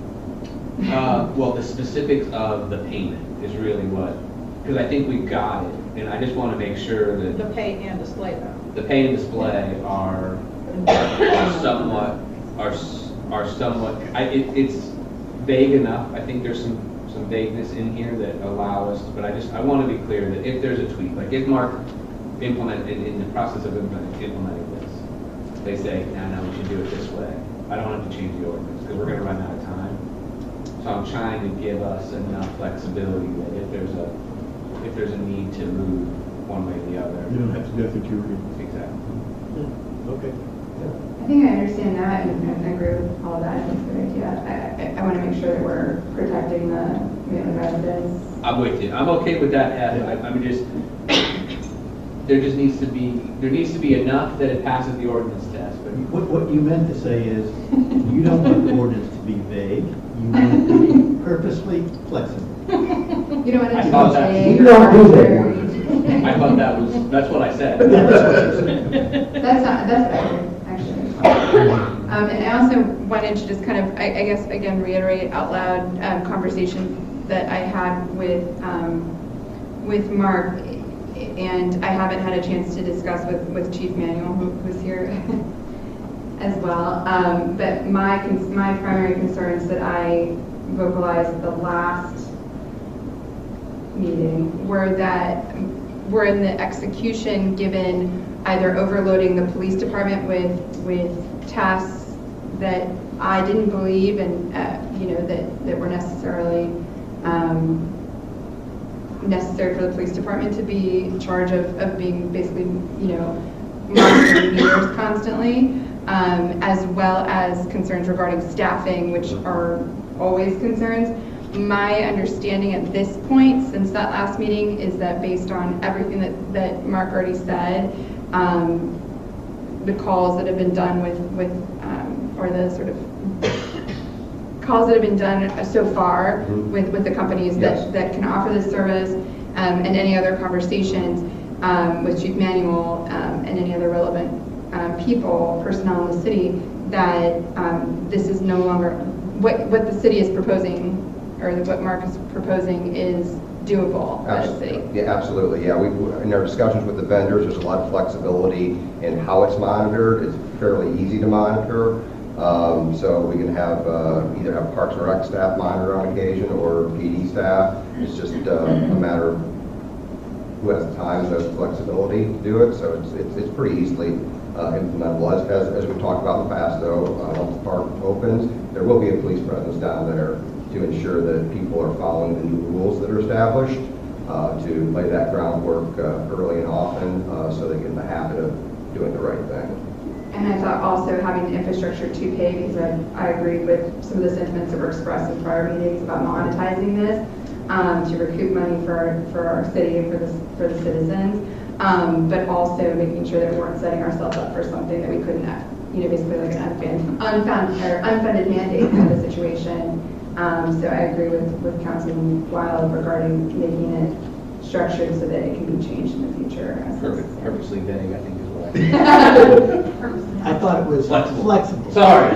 Well, the specifics of the payment is really what, because I think we've got it, and I just want to make sure that The pay and display though. the pay and display are somewhat, it's vague enough. I think there's some vagueness in here that allow us, but I want to be clear that if there's a tweak, like if Mark in the process of implementing this, they say, no, we should do it this way. I don't have to change the ordinance because we're going to run out of time. So I'm trying to give us enough flexibility that if there's a need to move one way or the other. You don't have to go through two readings. Exactly. Okay. I think I understand that and I agree with all that. I think it's a good idea. I want to make sure that we're protecting the residents. I'm with you. I'm okay with that. I'm just, there needs to be enough that it passes the ordinance test. But What you meant to say is, you don't want the ordinance to be vague, you want it to be purposely flexible. You don't want I to thought that- say You don't do that. arbitrary. I thought that's what I said. That's what I did, actually. And I also wanted to just kind of, I guess, again, reiterate out loud conversation that I had with Mark, and I haven't had a chance to discuss with Chief Manuel, who's here as well. But my primary concerns that I vocalized at the last meeting were in the execution, given either overloading the police department with tasks that I didn't believe and that were necessary for the police department to be in charge of being basically monitoring meters constantly, as well as concerns regarding staffing, which are always concerns. My understanding at this point, since that last meeting, is that based on everything that Mark already said, the calls that have been done or the sort of calls that have been done so far with the companies that can offer this service, and any other conversations with Chief Manuel and any other relevant personnel in the city, that this is no longer what the city is proposing, or what Mark is proposing is doable by the city. Yeah, absolutely. Yeah, in our discussions with the vendors, there's a lot of flexibility in how it's monitored. It's fairly easy to monitor. So we can have either have Parks and Rec staff monitor on occasion or PD staff. It's just a matter of who has the time and the flexibility to do it. So it's pretty easily implementable. As we've talked about in the past, though, once the park opens, there will be a police presence down there to ensure that people are following the new rules that are established, to lay that groundwork early and often, so they get in the habit of doing the right thing. And I thought also having the infrastructure to pay, because I agreed with some of the sentiments that were expressed in prior meetings about monetizing this, to recoup money for our city and for the citizens, but also making sure that we weren't setting ourselves up for something that we couldn't, basically like an unfunded mandate kind of situation. So I agree with Councilman Wild regarding making it structured so that it can be changed in the future. Purposely vague, I think is what I I thought it was flexible. Sorry.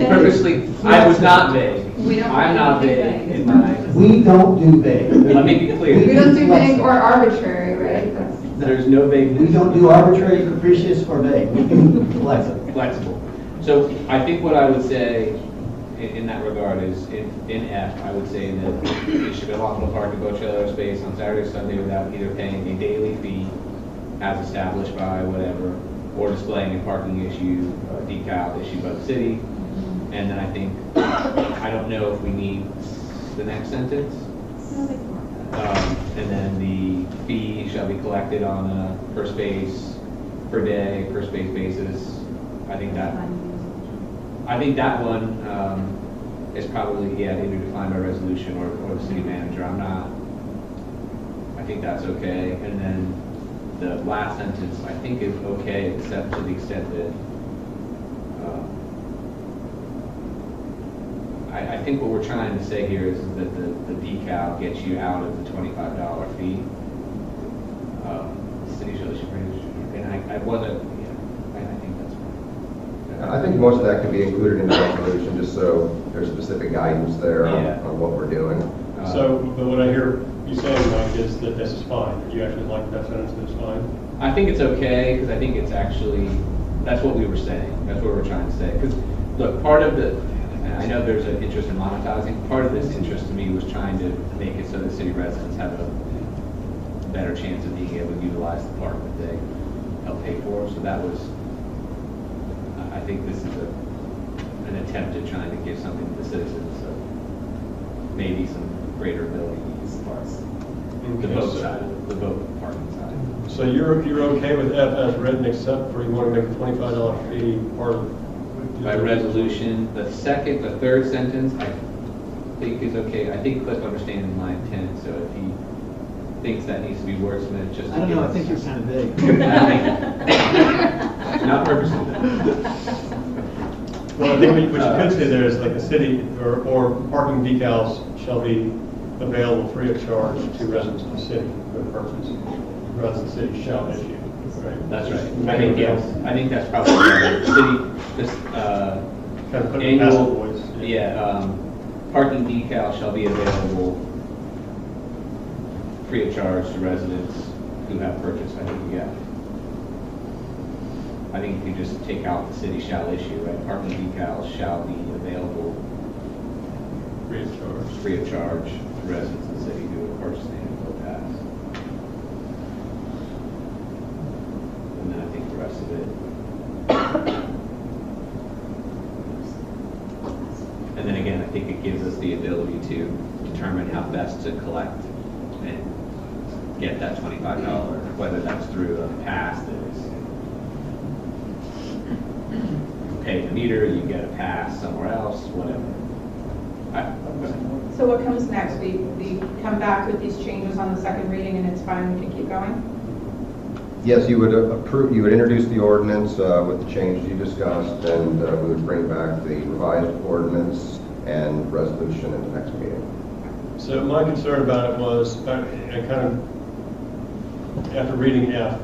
Purposely, I was not vague. I'm not vague in my. We don't do vague. Let me be clear. We don't do vague or arbitrary, right? There's no vagueness. We don't do arbitrary, capricious, or vague. We do flexible. Flexible. So I think what I would say in that regard is, in F, I would say that it should be lawful to park in boat trailer space on Saturday or Sunday without either paying a daily fee as established by whatever, or displaying a parking issue, decal issued by the city. And then I think, I don't know if we need the next sentence. And then the fee shall be collected on a per space, per day, per space basis. I think that one is probably, either defined by resolution or the city manager. I think that's okay. And then the last sentence, I think, is okay, except to the extent that I think what we're trying to say here is that the decal gets you out of the $25 fee. City shall issue, and I wasn't, I think that's fine. I think most of that can be included in the resolution, just so there's specific guidance there on what we're doing. So, but what I hear you saying, Mike, is that this is fine. You actually like that sentence, that it's fine? I think it's okay, because I think it's actually, that's what we were saying. That's what we're trying to say. Because, look, part of the, and I know there's an interest in monetizing, part of this interest to me was trying to make it so that city residents have a better chance of being able to utilize the park that they help pay for. So that was, I think this is an attempt at trying to give something to the citizens, so maybe some greater ability to use the parks. The boat side, the boat parking side. So you're okay with F as written, except for you want to make the $25 fee part of By resolution, the third sentence, I think is okay. I think Cliff understands my intent, so if he thinks that needs to be wordsmithed, just to I don't know, I give think you're us- kind of vague. Not purposely. Well, I think what you could say there is like a city or parking decals shall be available free of charge to residents of the city for the purpose, rather than the city shall issue. Right? That's right. I think, yes, I think that's probably right. The city, this, Kind of put it in passive annual, voice. parking decal shall be available free of charge to residents who have purchased, I think, yeah. I think if you just take out the city shall issue, right, parking decals shall be available Free of charge. free of charge to residents of the city who have purchased an annual boat pass. And then I think the rest of it. And then again, I think it gives us the ability to determine how best to collect and get that $25, whether that's through a pass that is you pay the meter, you get a pass somewhere else, whatever. So what comes next? We come back with these changes on the second reading and it's fine, we can keep going? Yes, you would approve, you would introduce the ordinance with the changes you discussed, and we would bring back the revised ordinance and resolution at the next meeting. So my concern about it was, I kind of, after reading F,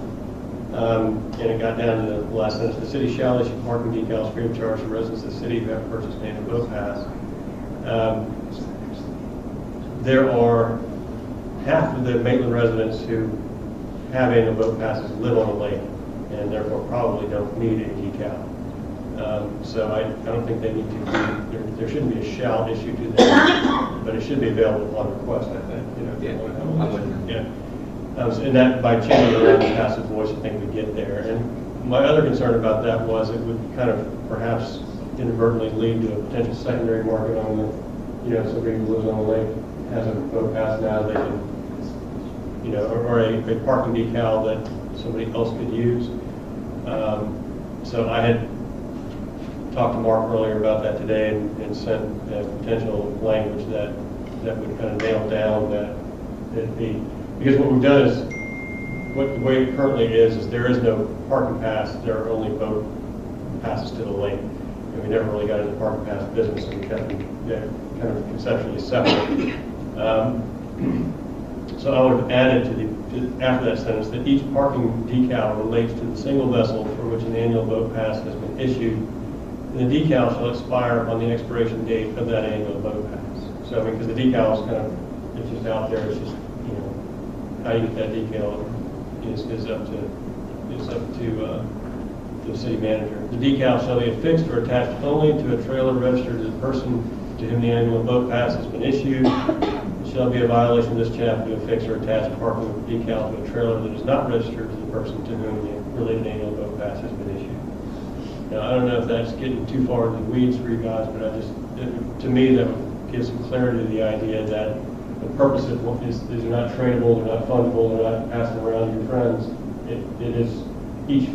and it got down to the last sentence, the city shall issue parking decals free of charge to residents of the city who have purchased an annual boat pass. There are half of the Maitland residents who have annual boat passes live on a lake and therefore probably don't need a decal. So I don't think they need to be, there shouldn't be a shall issue to them, but it should be available upon request, I think. You know, if they want to have one. Yeah. And that by changing around the passive voice, I think we get there. And my other concern about that was it would kind of perhaps inadvertently lead to a potential secondary market on the, you know, somebody who lives on a lake has a boat pass now, they can, you know, or a parking decal that somebody else could use. So I had talked to Mark earlier about that today and sent potential language that would kind of nail down that because what we've done is, what the way it currently is there is no parking pass, there are only boat passes to the lake. And we never really got into the parking pass business, and we kept them kind of conceptually separate. So I would have added after that sentence that each parking decal relates to the single vessel for which an annual boat pass has been issued. And the decal shall expire upon the expiration date of that annual boat pass. So I mean, because the decal is kind of, it's just out there, it's just, you know, how you get that decal is up to the city manager. The decal shall be affixed or attached only to a trailer registered to the person to whom the annual boat pass has been issued. It shall be a violation of this chapter to affix or attach a parking decal to a trailer that is not registered to the person to whom the related annual boat pass has been issued. Now, I don't know if that's getting too far into the weeds for you guys, but to me, that would give some clarity to the idea that the purpose of is they're not tradable, they're not fungible, they're not passing around to your friends. It is each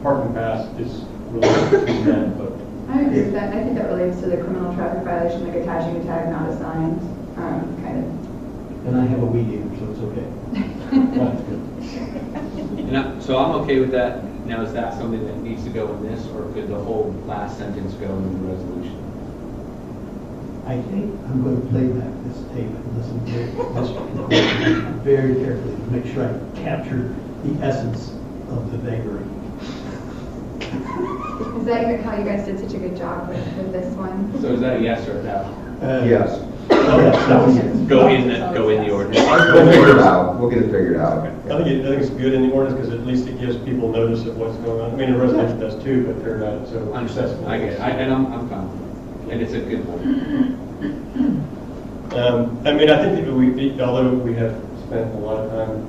parking pass is related to that boat. I agree with that. I think that relates to the criminal traffic violation, like attaching a tag not assigned, kind of. And I have a weed eater, so it's okay. So I'm okay with that. Now, is that something that needs to go in this, or could the whole last sentence go in the resolution? I think I'm going to play back this tape and listen to this very carefully to make sure I capture the essence of the vagary. Is that how you guys did such a good job with this one? So is that a yes or a no? Yes. Go in the ordinance. We'll figure it out. We'll get it figured out. I think it's good in the ordinance because at least it gives people notice of what's going on. I mean, the residential does too, but they're not so accessible. I get it, and I'm fine. And it's a good one. I mean, I think that although we have spent a lot of time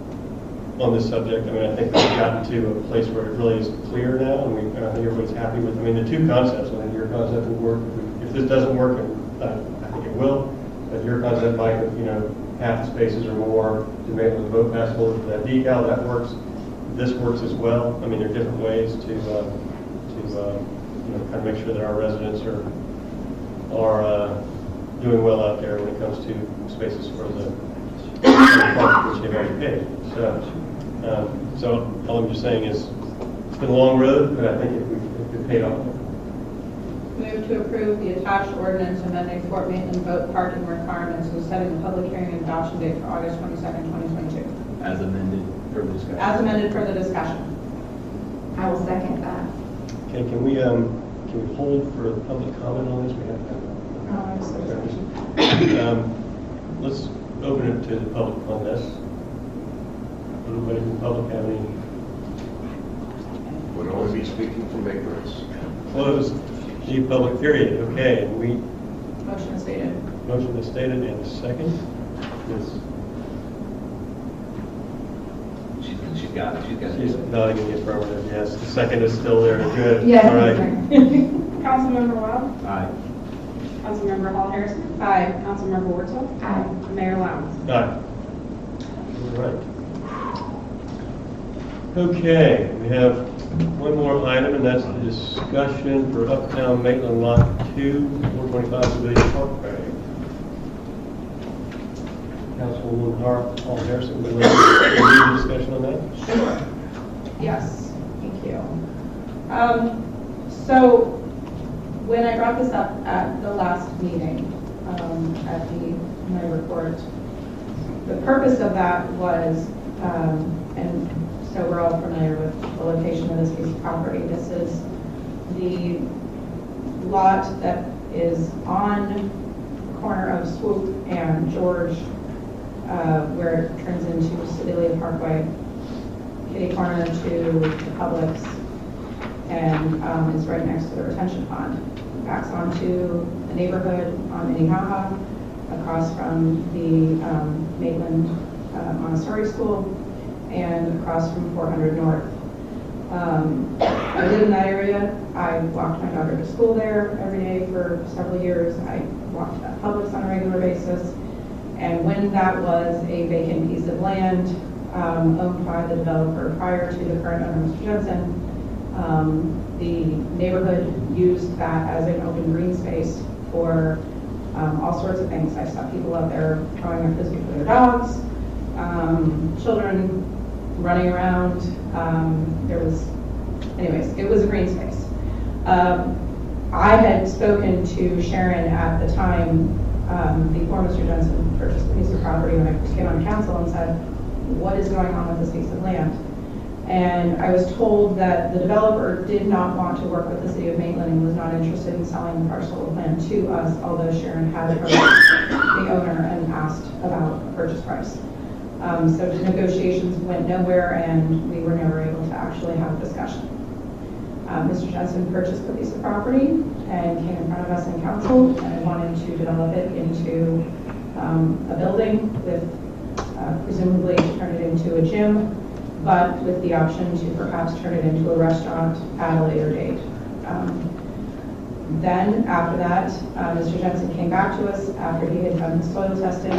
on this subject, I mean, I think we've gotten to a place where it really is clear now, and I think everybody's happy with. I mean, the two concepts. I think your concept would work. If this doesn't work, I think it will. But your concept might, you know, half the spaces or more to make the boat pass holder for that decal. That works. This works as well. I mean, there are different ways to you know, kind of make sure that our residents are doing well out there when it comes to spaces for the park which they've already paid. So all I'm just saying is it's been a long road, but I think it paid off. Move to approve the attached ordinance amending Fort Maitland boat parking requirements and setting the public hearing and adoption date for August 22nd, 2022. As amended, further discussion. As amended for the discussion. I will second that. Okay, can we hold for public comment on this? We have let's open it to the public on this. Anybody in the public have any? Would only be speaking from ignorance. Close the public period. Okay, and we, Motion is stated. motion is stated and second. Yes. She's got it, she's got it. She's nodding in the affirmative, yes. The second is still there, good. Yes. All right. Councilmember Webb? Aye. Councilmember Hall Harrison? Aye. Councilmember Wurzel? Aye. Mayor Lowndes? Aye. All right. Okay, we have one more item, and that's the discussion for Uptown Maitland Lot 2, 425 Civilian Parkway. Councilwoman Hall Harrison, would you like to lead the discussion on that? Sure. Yes, thank you. So when I brought this up at the last meeting, at my report, the purpose of that was, and so we're all familiar with the location of this piece of property. This is the lot that is on the corner of Swoop and George, where it turns into Sedalia Parkway, kitty corner to the Publix, and is right next to the retention pond. Backs onto the neighborhood on Minnehaha, across from the Maitland Montessori School, and across from 400 North. I live in that area. I walked my daughter to school there every day for several years. I walked at Publix on a regular basis. And when that was a vacant piece of land owned by the developer prior to the current owner, Mr. Jensen, the neighborhood used that as an open green space for all sorts of things. I saw people out there throwing a frisbee for their dogs, children running around. Anyways, it was a green space. I had spoken to Sharon at the time before Mr. Jensen purchased the piece of property when I first came on council and said, what is going on with this piece of land? And I was told that the developer did not want to work with the city of Maitland and was not interested in selling the parcel of land to us, although Sharon had approached the owner and asked about a purchase price. So the negotiations went nowhere, and we were never able to actually have a discussion. Mr. Jensen purchased the piece of property and came in front of us in council and wanted to develop it into a building with presumably turn it into a gym, but with the option to perhaps turn it into a restaurant at a later date. Then after that, Mr. Jensen came back to us after he had done soil testing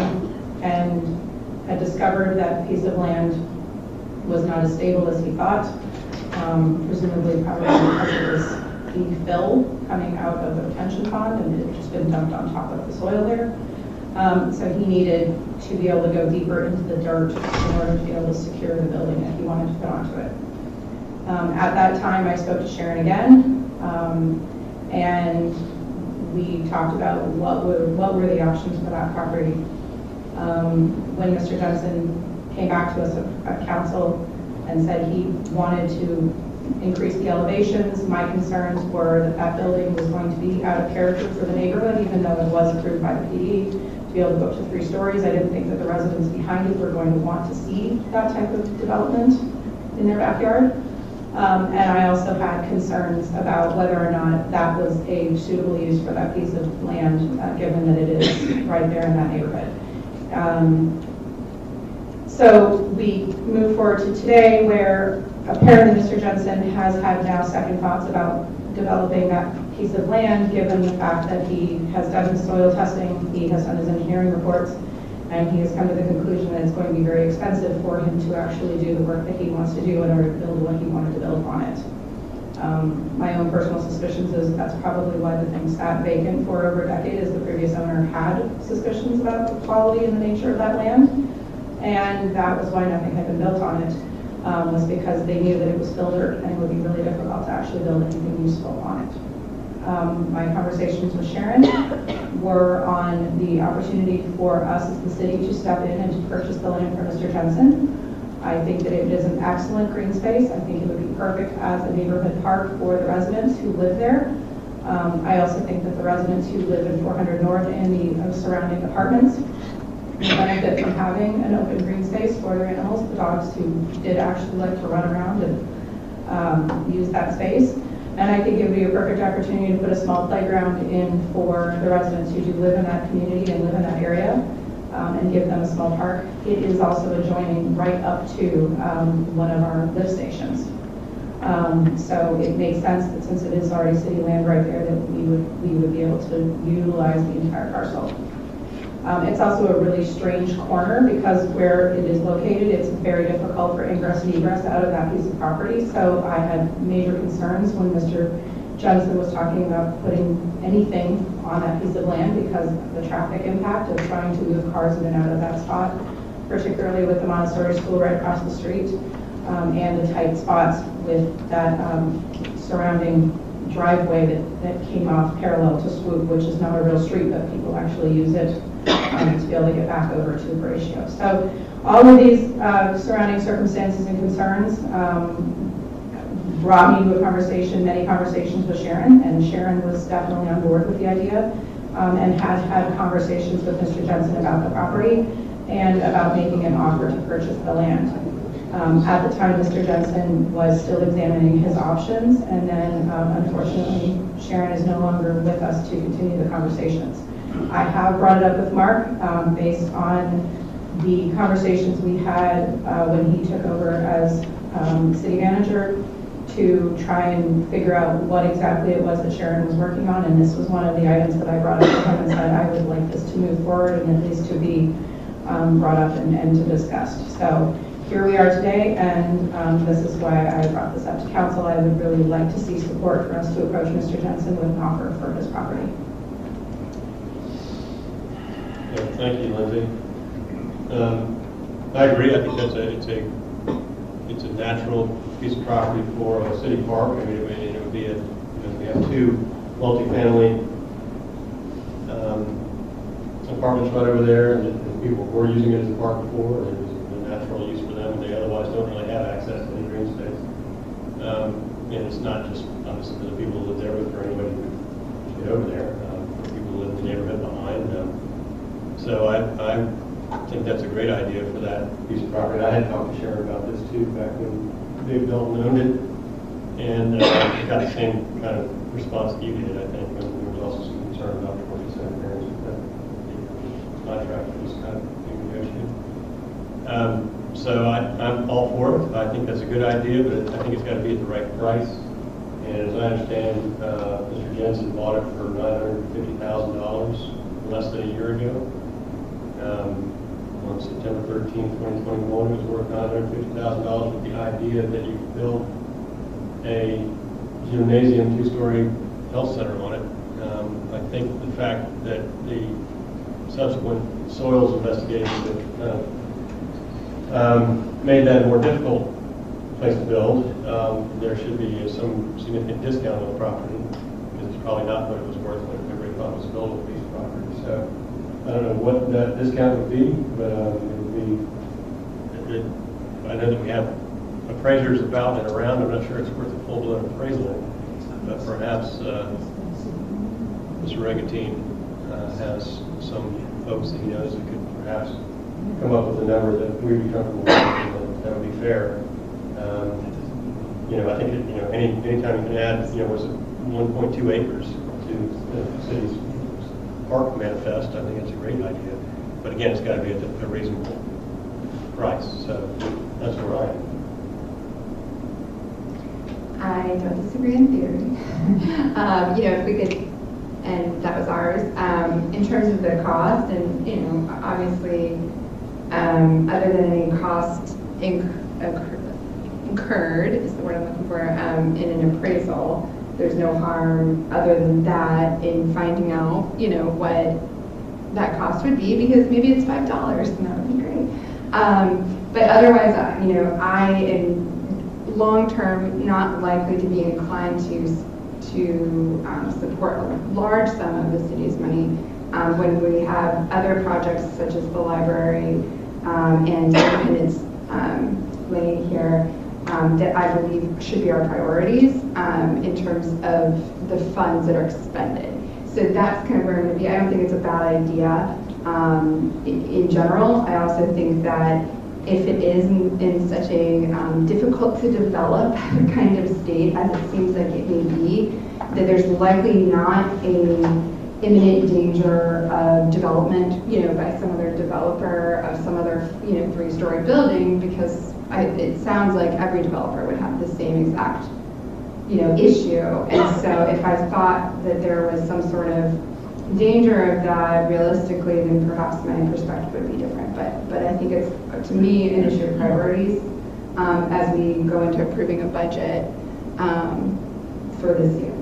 and had discovered that piece of land was not as stable as he thought, presumably probably because it was the fill coming out of the retention pond and it had just been dumped on top of the soil there. So he needed to be able to go deeper into the dirt in order to be able to secure the building that he wanted to put onto it. At that time, I spoke to Sharon again, and we talked about what were the options for that property. When Mr. Jensen came back to us at council and said he wanted to increase the elevations, my concerns were that that building was going to be out of character for the neighborhood, even though it was approved by the PD to be able to go up to 3 stories. I didn't think that the residents behind it were going to want to see that type of development in their backyard. And I also had concerns about whether or not that was a suitable use for that piece of land, given that it is right there in that neighborhood. So we move forward to today, where apparently Mr. Jensen has had now second thoughts about developing that piece of land, given the fact that he has done his soil testing, he has done his engineering reports, and he has come to the conclusion that it's going to be very expensive for him to actually do the work that he wants to do in order to build what he wanted to build on it. My own personal suspicions is that's probably why the thing sat vacant for over a decade, is the previous owner had suspicions about the quality and the nature of that land, and that was why nothing had been built on it, was because they knew that it was fill dirt and it would be really difficult to actually build anything useful on it. my conversations with Sharon were on the opportunity for us as the city to step in and to purchase the land for Mr. Jensen. I think that it is an excellent green space. I think it would be perfect as a neighborhood park for the residents who live there. I also think that the residents who live in 400 North and the surrounding apartments will benefit from having an open green space for their animals, the dogs who did actually like to run around and use that space. And I think it would be a perfect opportunity to put a small playground in for the residents who do live in that community and live in that area, and give them a small park. It is also adjoining right up to one of our lift stations. So it makes sense that since it is already city land right there, that we would be able to utilize the entire parcel. It's also a really strange corner because where it is located, it's very difficult for ingress and egress out of that piece of property. So I had major concerns when Mr. Jensen was talking about putting anything on that piece of land because of the traffic impact of trying to move cars in and out of that spot, particularly with the Montessori school right across the street, and the tight spots with that surrounding driveway that came off parallel to Swoop, which is not a real street, but people actually use it to be able to get back over to Horatio. So all of these surrounding circumstances and concerns brought me to a conversation, many conversations with Sharon, and Sharon was definitely on board with the idea, and had conversations with Mr. Jensen about the property and about making an offer to purchase the land. At the time, Mr. Jensen was still examining his options, and then unfortunately, Sharon is no longer with us to continue the conversations. I have brought it up with Mark based on the conversations we had when he took over as city manager to try and figure out what exactly it was that Sharon was working on, and this was one of the items that I brought up to him and said I would like this to move forward and at least to be brought up and to discussed. So here we are today, and this is why I brought this up to council. I would really like to see support for us to approach Mr. Jensen with an offer for his property. Yeah, thank you, Lindsay. I agree. I think it's a natural piece of property for a city park. I mean, it would be we have two multifamily apartments right over there, and people were using it as a park before, and it was a natural use for them, and they otherwise don't really have access to any green space. And it's not just obviously for the people who live there, but for anybody who would get over there, people who live in the neighborhood behind. So I think that's a great idea for that piece of property. I had talked to Sharon about this too back when they built and owned it, and got the same kind of response that you did, I think. And there was also some concern about the 40% variance that the contract was kind of being negotiated. So I'm all for it. I think that's a good idea, but I think it's got to be at the right price. And as I understand, Mr. Jensen bought it for $950,000 less than a year ago. On September 13, 2021, it was worth $950,000 with the idea that you could build a gymnasium, two-story health center on it. I think the fact that the subsequent soils investigations have made that a more difficult place to build, there should be some significant discount on the property, because it's probably not what it was worth when everybody thought it was a buildable piece of property. So I don't know what that discount would be, but it would be, I know that we have appraisers about and around. I'm not sure it's worth a full-blown appraisal, but perhaps Mr. Regatine has some folks that he knows that could perhaps come up with a number that we'd be comfortable with, and that would be fair. I think anytime you can add, was it 1.2 acres to the city's park manifest, I think it's a great idea. But again, it's got to be at a reasonable price. So that's where I am. I don't disagree in theory. If we could, and that was ours. In terms of the cost, and obviously, other than any cost incurred is the word I'm looking for in an appraisal, there's no harm other than that in finding out, what that cost would be, because maybe it's $5 and that would be great. But otherwise, I am long-term not likely to be inclined to support a large sum of the city's money when we have other projects such as the library and Independence Lane here that I believe should be our priorities in terms of the funds that are expended. So that's kind of where I'm going to be. I don't think it's a bad idea in general. I also think that if it is in such a difficult to develop kind of state as it seems like it may be, that there's likely not a imminent danger of development, by some other developer of some other, 3-story building, because it sounds like every developer would have the same exact, issue. And so if I thought that there was some sort of danger of that realistically, then perhaps my perspective would be different. But I think it's, to me, an issue of priorities as we go into approving a budget for this year.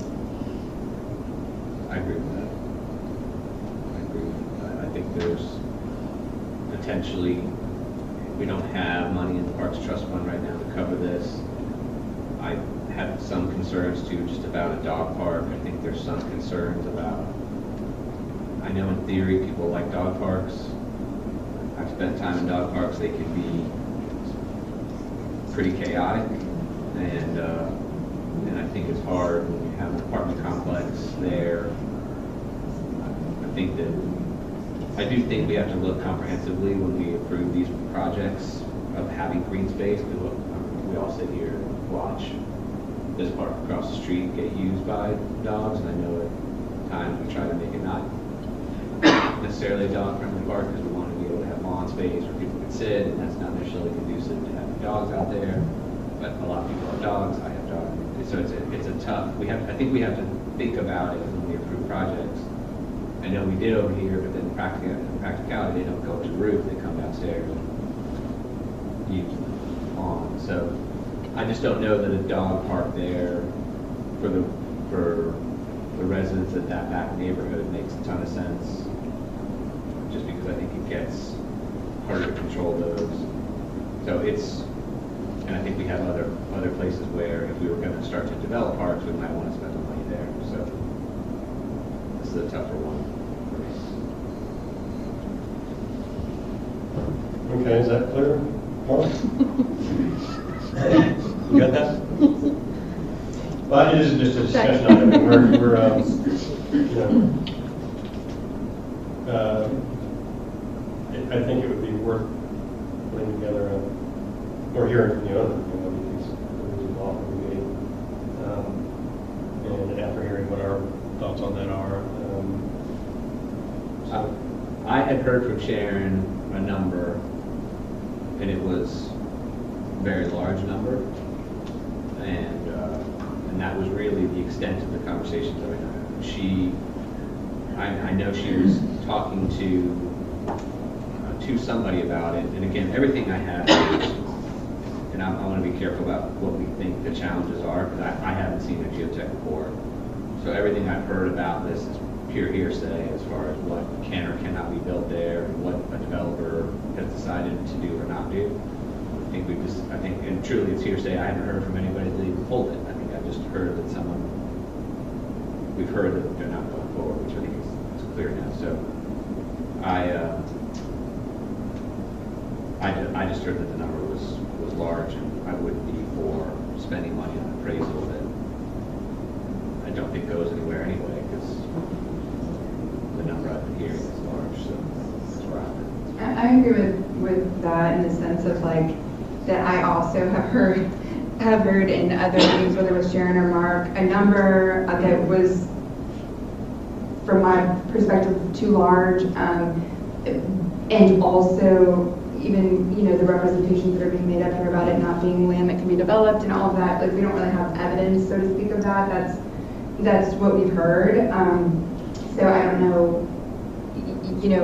I agree with that. I agree with that. I think there's potentially, we don't have money in the Parks Trust Fund right now to cover this. I have some concerns too, just about a dog park. I think there's some concerns about, I know in theory people like dog parks. I've spent time in dog parks. They can be pretty chaotic, and I think it's hard when you have an apartment complex there. I do think we have to look comprehensively when we approve these projects of having green space. We all sit here and watch this park across the street get used by dogs, and I know at times we try to make it not necessarily a dog-friendly park because we want to be able to have lawn space where people can sit, and that's not necessarily conducive to having dogs out there. But a lot of people have dogs. I have dogs, so it's a tough. I think we have to think about it when we approve projects. I know we did over here, but then practicality, they don't go up to the roof; they come downstairs and use the lawn. So I just don't know that a dog park there for the residents of that back neighborhood makes a ton of sense. Just because I think it gets harder to control those. So and I think we have other places where if we were going to start to develop parks, we might want to spend the money there. So this is a tougher one for me. Okay, is that clear, Mark? You got that? Well, this is just a discussion item. I think it would be worth putting together or hearing from the owner, these involved in the meeting, and after hearing what our thoughts on that are. I had heard from Sharon a number, and it was a very large number, and that was really the extent of the conversations that we had. I know she was talking to somebody about it, and again, everything I have is, and I want to be careful about what we think the challenges are, because I haven't seen a geotech report. So everything I've heard about this is pure hearsay as far as what can or cannot be built there, and what a developer has decided to do or not do. I think, and truly it's hearsay. I haven't heard from anybody that even pulled it. I think I just heard that we've heard that they're not going forward, which I think is clear now. So I just heard that the number was large, and I wouldn't be for spending money on appraisal that I don't think goes anywhere anyway, because the number I've been hearing is large, so that's where I'm at. I agree with that in the sense of that I also have heard in other meetings, whether it was Sharon or Mark, a number that was, from my perspective, too large, and also even the representations that are being made up here about it not being land that can be developed and all of that. We don't really have evidence, so to speak, of that. That's what we've heard. So I don't know,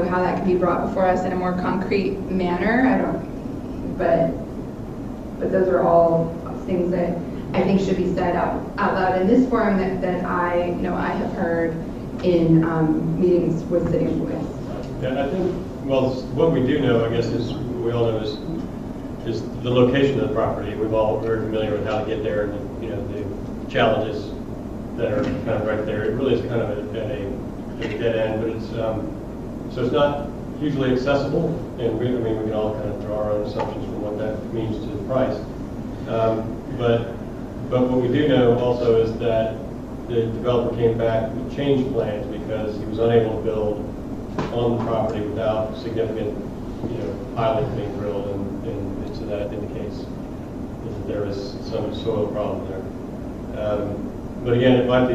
how that can be brought before us in a more concrete manner. But those are all things that I think should be said out loud in this forum that I know I have heard in meetings with city employees. Yeah, I think, what we do know, I guess, is we all know is the location of the property. We've all very familiar with how to get there and the challenges that are kind of right there. It really is kind of at a dead end, but it's, so it's not hugely accessible, and we can all kind of draw our own assumptions from what that means to the price. But what we do know also is that the developer came back with changed plans because he was unable to build on the property without significant, pilings being drilled, and so that indicates that there is some soil problem there. But again, it might be,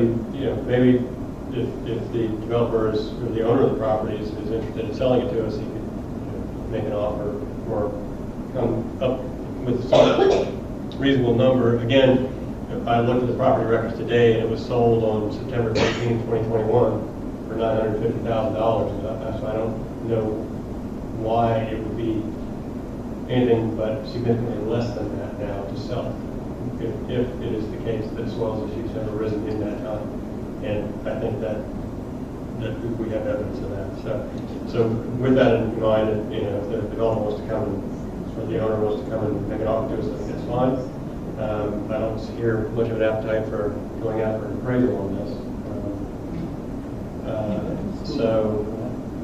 maybe if the developer is, or the owner of the property is interested in selling it to us, he could make an offer or come up with some reasonable number. Again, I looked at the property records today, and it was sold on September 15, 2021 for $950,000. So I don't know why it would be anything but significantly less than that now to sell, if it is the case that soil issues have arisen in that time. And I think that we have evidence of that. So with that in mind, if the developer wants to come, or the owner wants to come and make an offer to us, I think that's fine. I don't hear much of an appetite for going out for an appraisal on this. So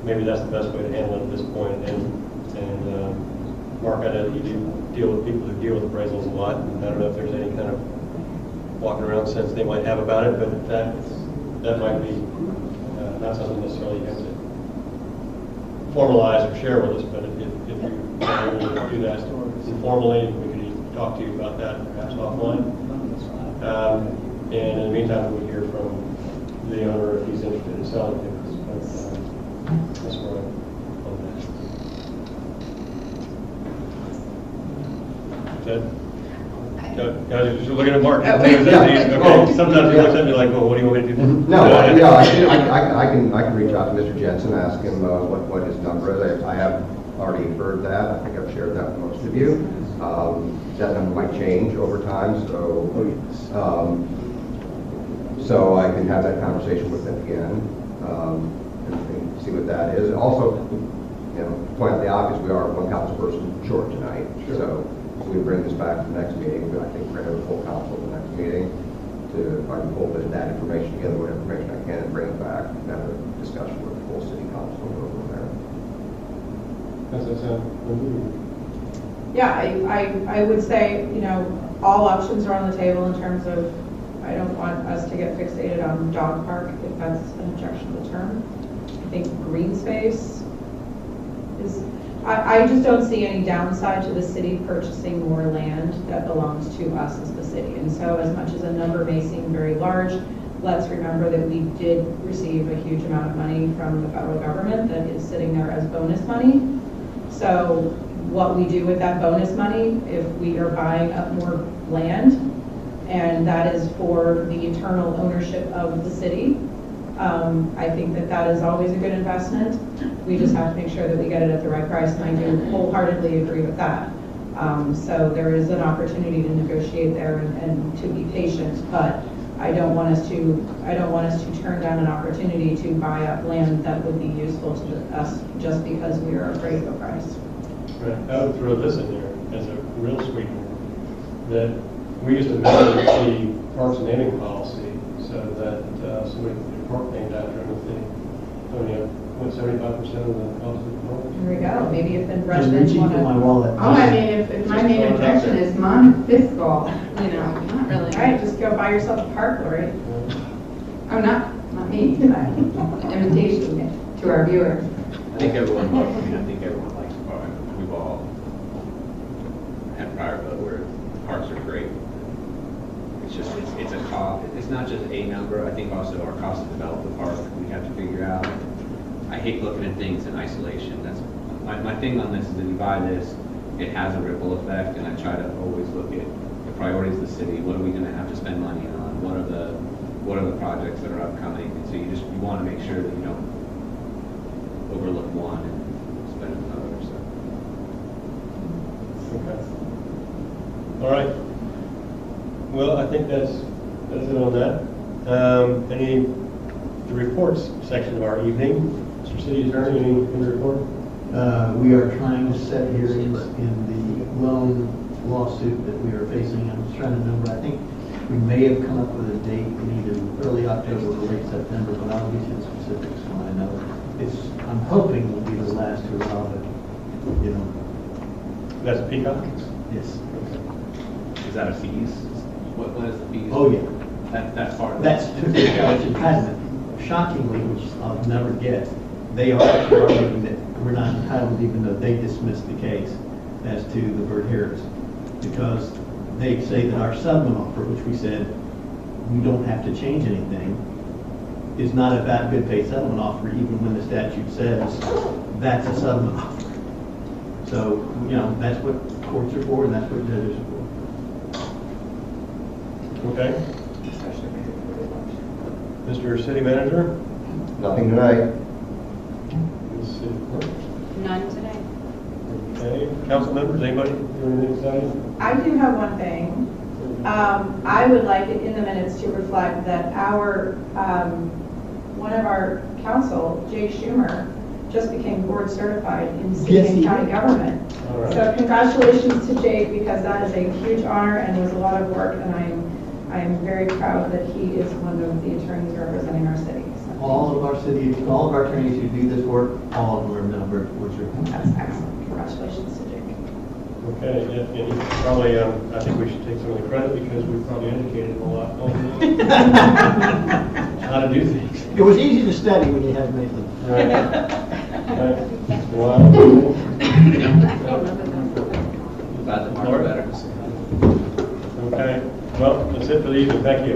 maybe that's the best way to handle it at this point. And Mark, I know that you do deal with people who deal with appraisals a lot, and I don't know if there's any kind of walking around sense they might have about it, but that might be not something necessarily you have to formalize or share with us, but if you are able to do that informally, we could talk to you about that perhaps offline. And in the meantime, we'll hear from the owner if he's interested in selling it. That's where I'm on that. Ted? Guys, you're looking at Mark. Okay. Sometimes he looks at me like, well, what do you want me to do? No, I can reach out to Mr. Jensen, ask him what his number is. I have already heard that. I think I've shared that with most of you. That number might change over time, so I can have that conversation with him again and see what that is. Also, point out the obvious, we are one council person short tonight, so if we bring this back to the next meeting, I think we're going to have a full council at the next meeting to, if I can pull that information together, what information I can, and bring it back and have a discussion with the full city council and go from there. Does that sound good? Yeah, I would say, all options are on the table in terms of, I don't want us to get fixated on dog park, if that's an objectionable term. I think green space is, I just don't see any downside to the city purchasing more land that belongs to us as the city. And so as much as a number may seem very large, let's remember that we did receive a huge amount of money from the federal government that is sitting there as bonus money. So what we do with that bonus money, if we are buying up more land, and that is for the eternal ownership of the city, I think that is always a good investment. We just have to make sure that we get it at the right price, and I do wholeheartedly agree with that. So there is an opportunity to negotiate there and to be patient, but I don't want us to turn down an opportunity to buy up land that would be useful to us just because we are afraid of the price. Right. I would throw this in there as a real sweetener, that we used to manage the parks and naming policy so that somebody could get a park named after them if they only have, 75% of the cost of the park. Here we go. Maybe if the Just residents reaching want for my to. wallet. If my main objection is non-fiscal, not really. All right, just go buy yourself a park, Lori. Oh, not me, but invitation to our viewers. I think everyone likes parks. We've all had prior vote where parks are great. It's just, it's a cost. It's not just a number. I think also our cost to develop the park, we have to figure out. I hate looking at things in isolation. That's my thing on this is that you buy this, it has a ripple effect, and I try to always look at the priorities of the city. What are we going to have to spend money on? What are the projects that are upcoming? And so you want to make sure that you don't overlook one and spend another. Okay. All right. Well, I think that's it on that. The reports section of our evening. Mr. City Attorney, any report? We are trying to set hearings in the loan lawsuit that we are facing. I'm just trying to remember, I think We may have come up with a date in either early October or late September, but I'll get you the specifics when I know. I'm hoping it'll be the last hurrah, but, you know, That's a Peacock? yes. Is that a fees? What is the fees? Oh, yeah. That's part of it. That's what's impediment. Shockingly, which I'll never get, they are arguing that we're not entitled, even though they dismissed the case as to the Bert Harris, because they say that our settlement offer, which we said we don't have to change anything, is not a that good faith settlement offer, even when the statute says that's a settlement offer. So, you know, that's what courts are for, and that's what judges are for. Okay. Mr. City Manager? Nothing tonight. Ms. City Clerk? None today. Okay. Council members, anybody doing anything exciting? I do have one thing. I would like it in the minutes to reflect that one of our council, Jake Schumer, just became board certified in city Yes, and he county did. government. All right. So congratulations to Jake, because that is a huge honor and was a lot of work, and I am very proud that he is one of the attorneys representing our city. So All of our attorneys who do this work, all of them are now board certified. that's excellent. Congratulations to Jake. Okay, and you probably, I think we should take some of the credit because we probably educated him a lot on how to do things. It was easy to study when you had Maitland. Right. Right. Wow. Glad the market better. Okay, well, that's it for the evening, thank you.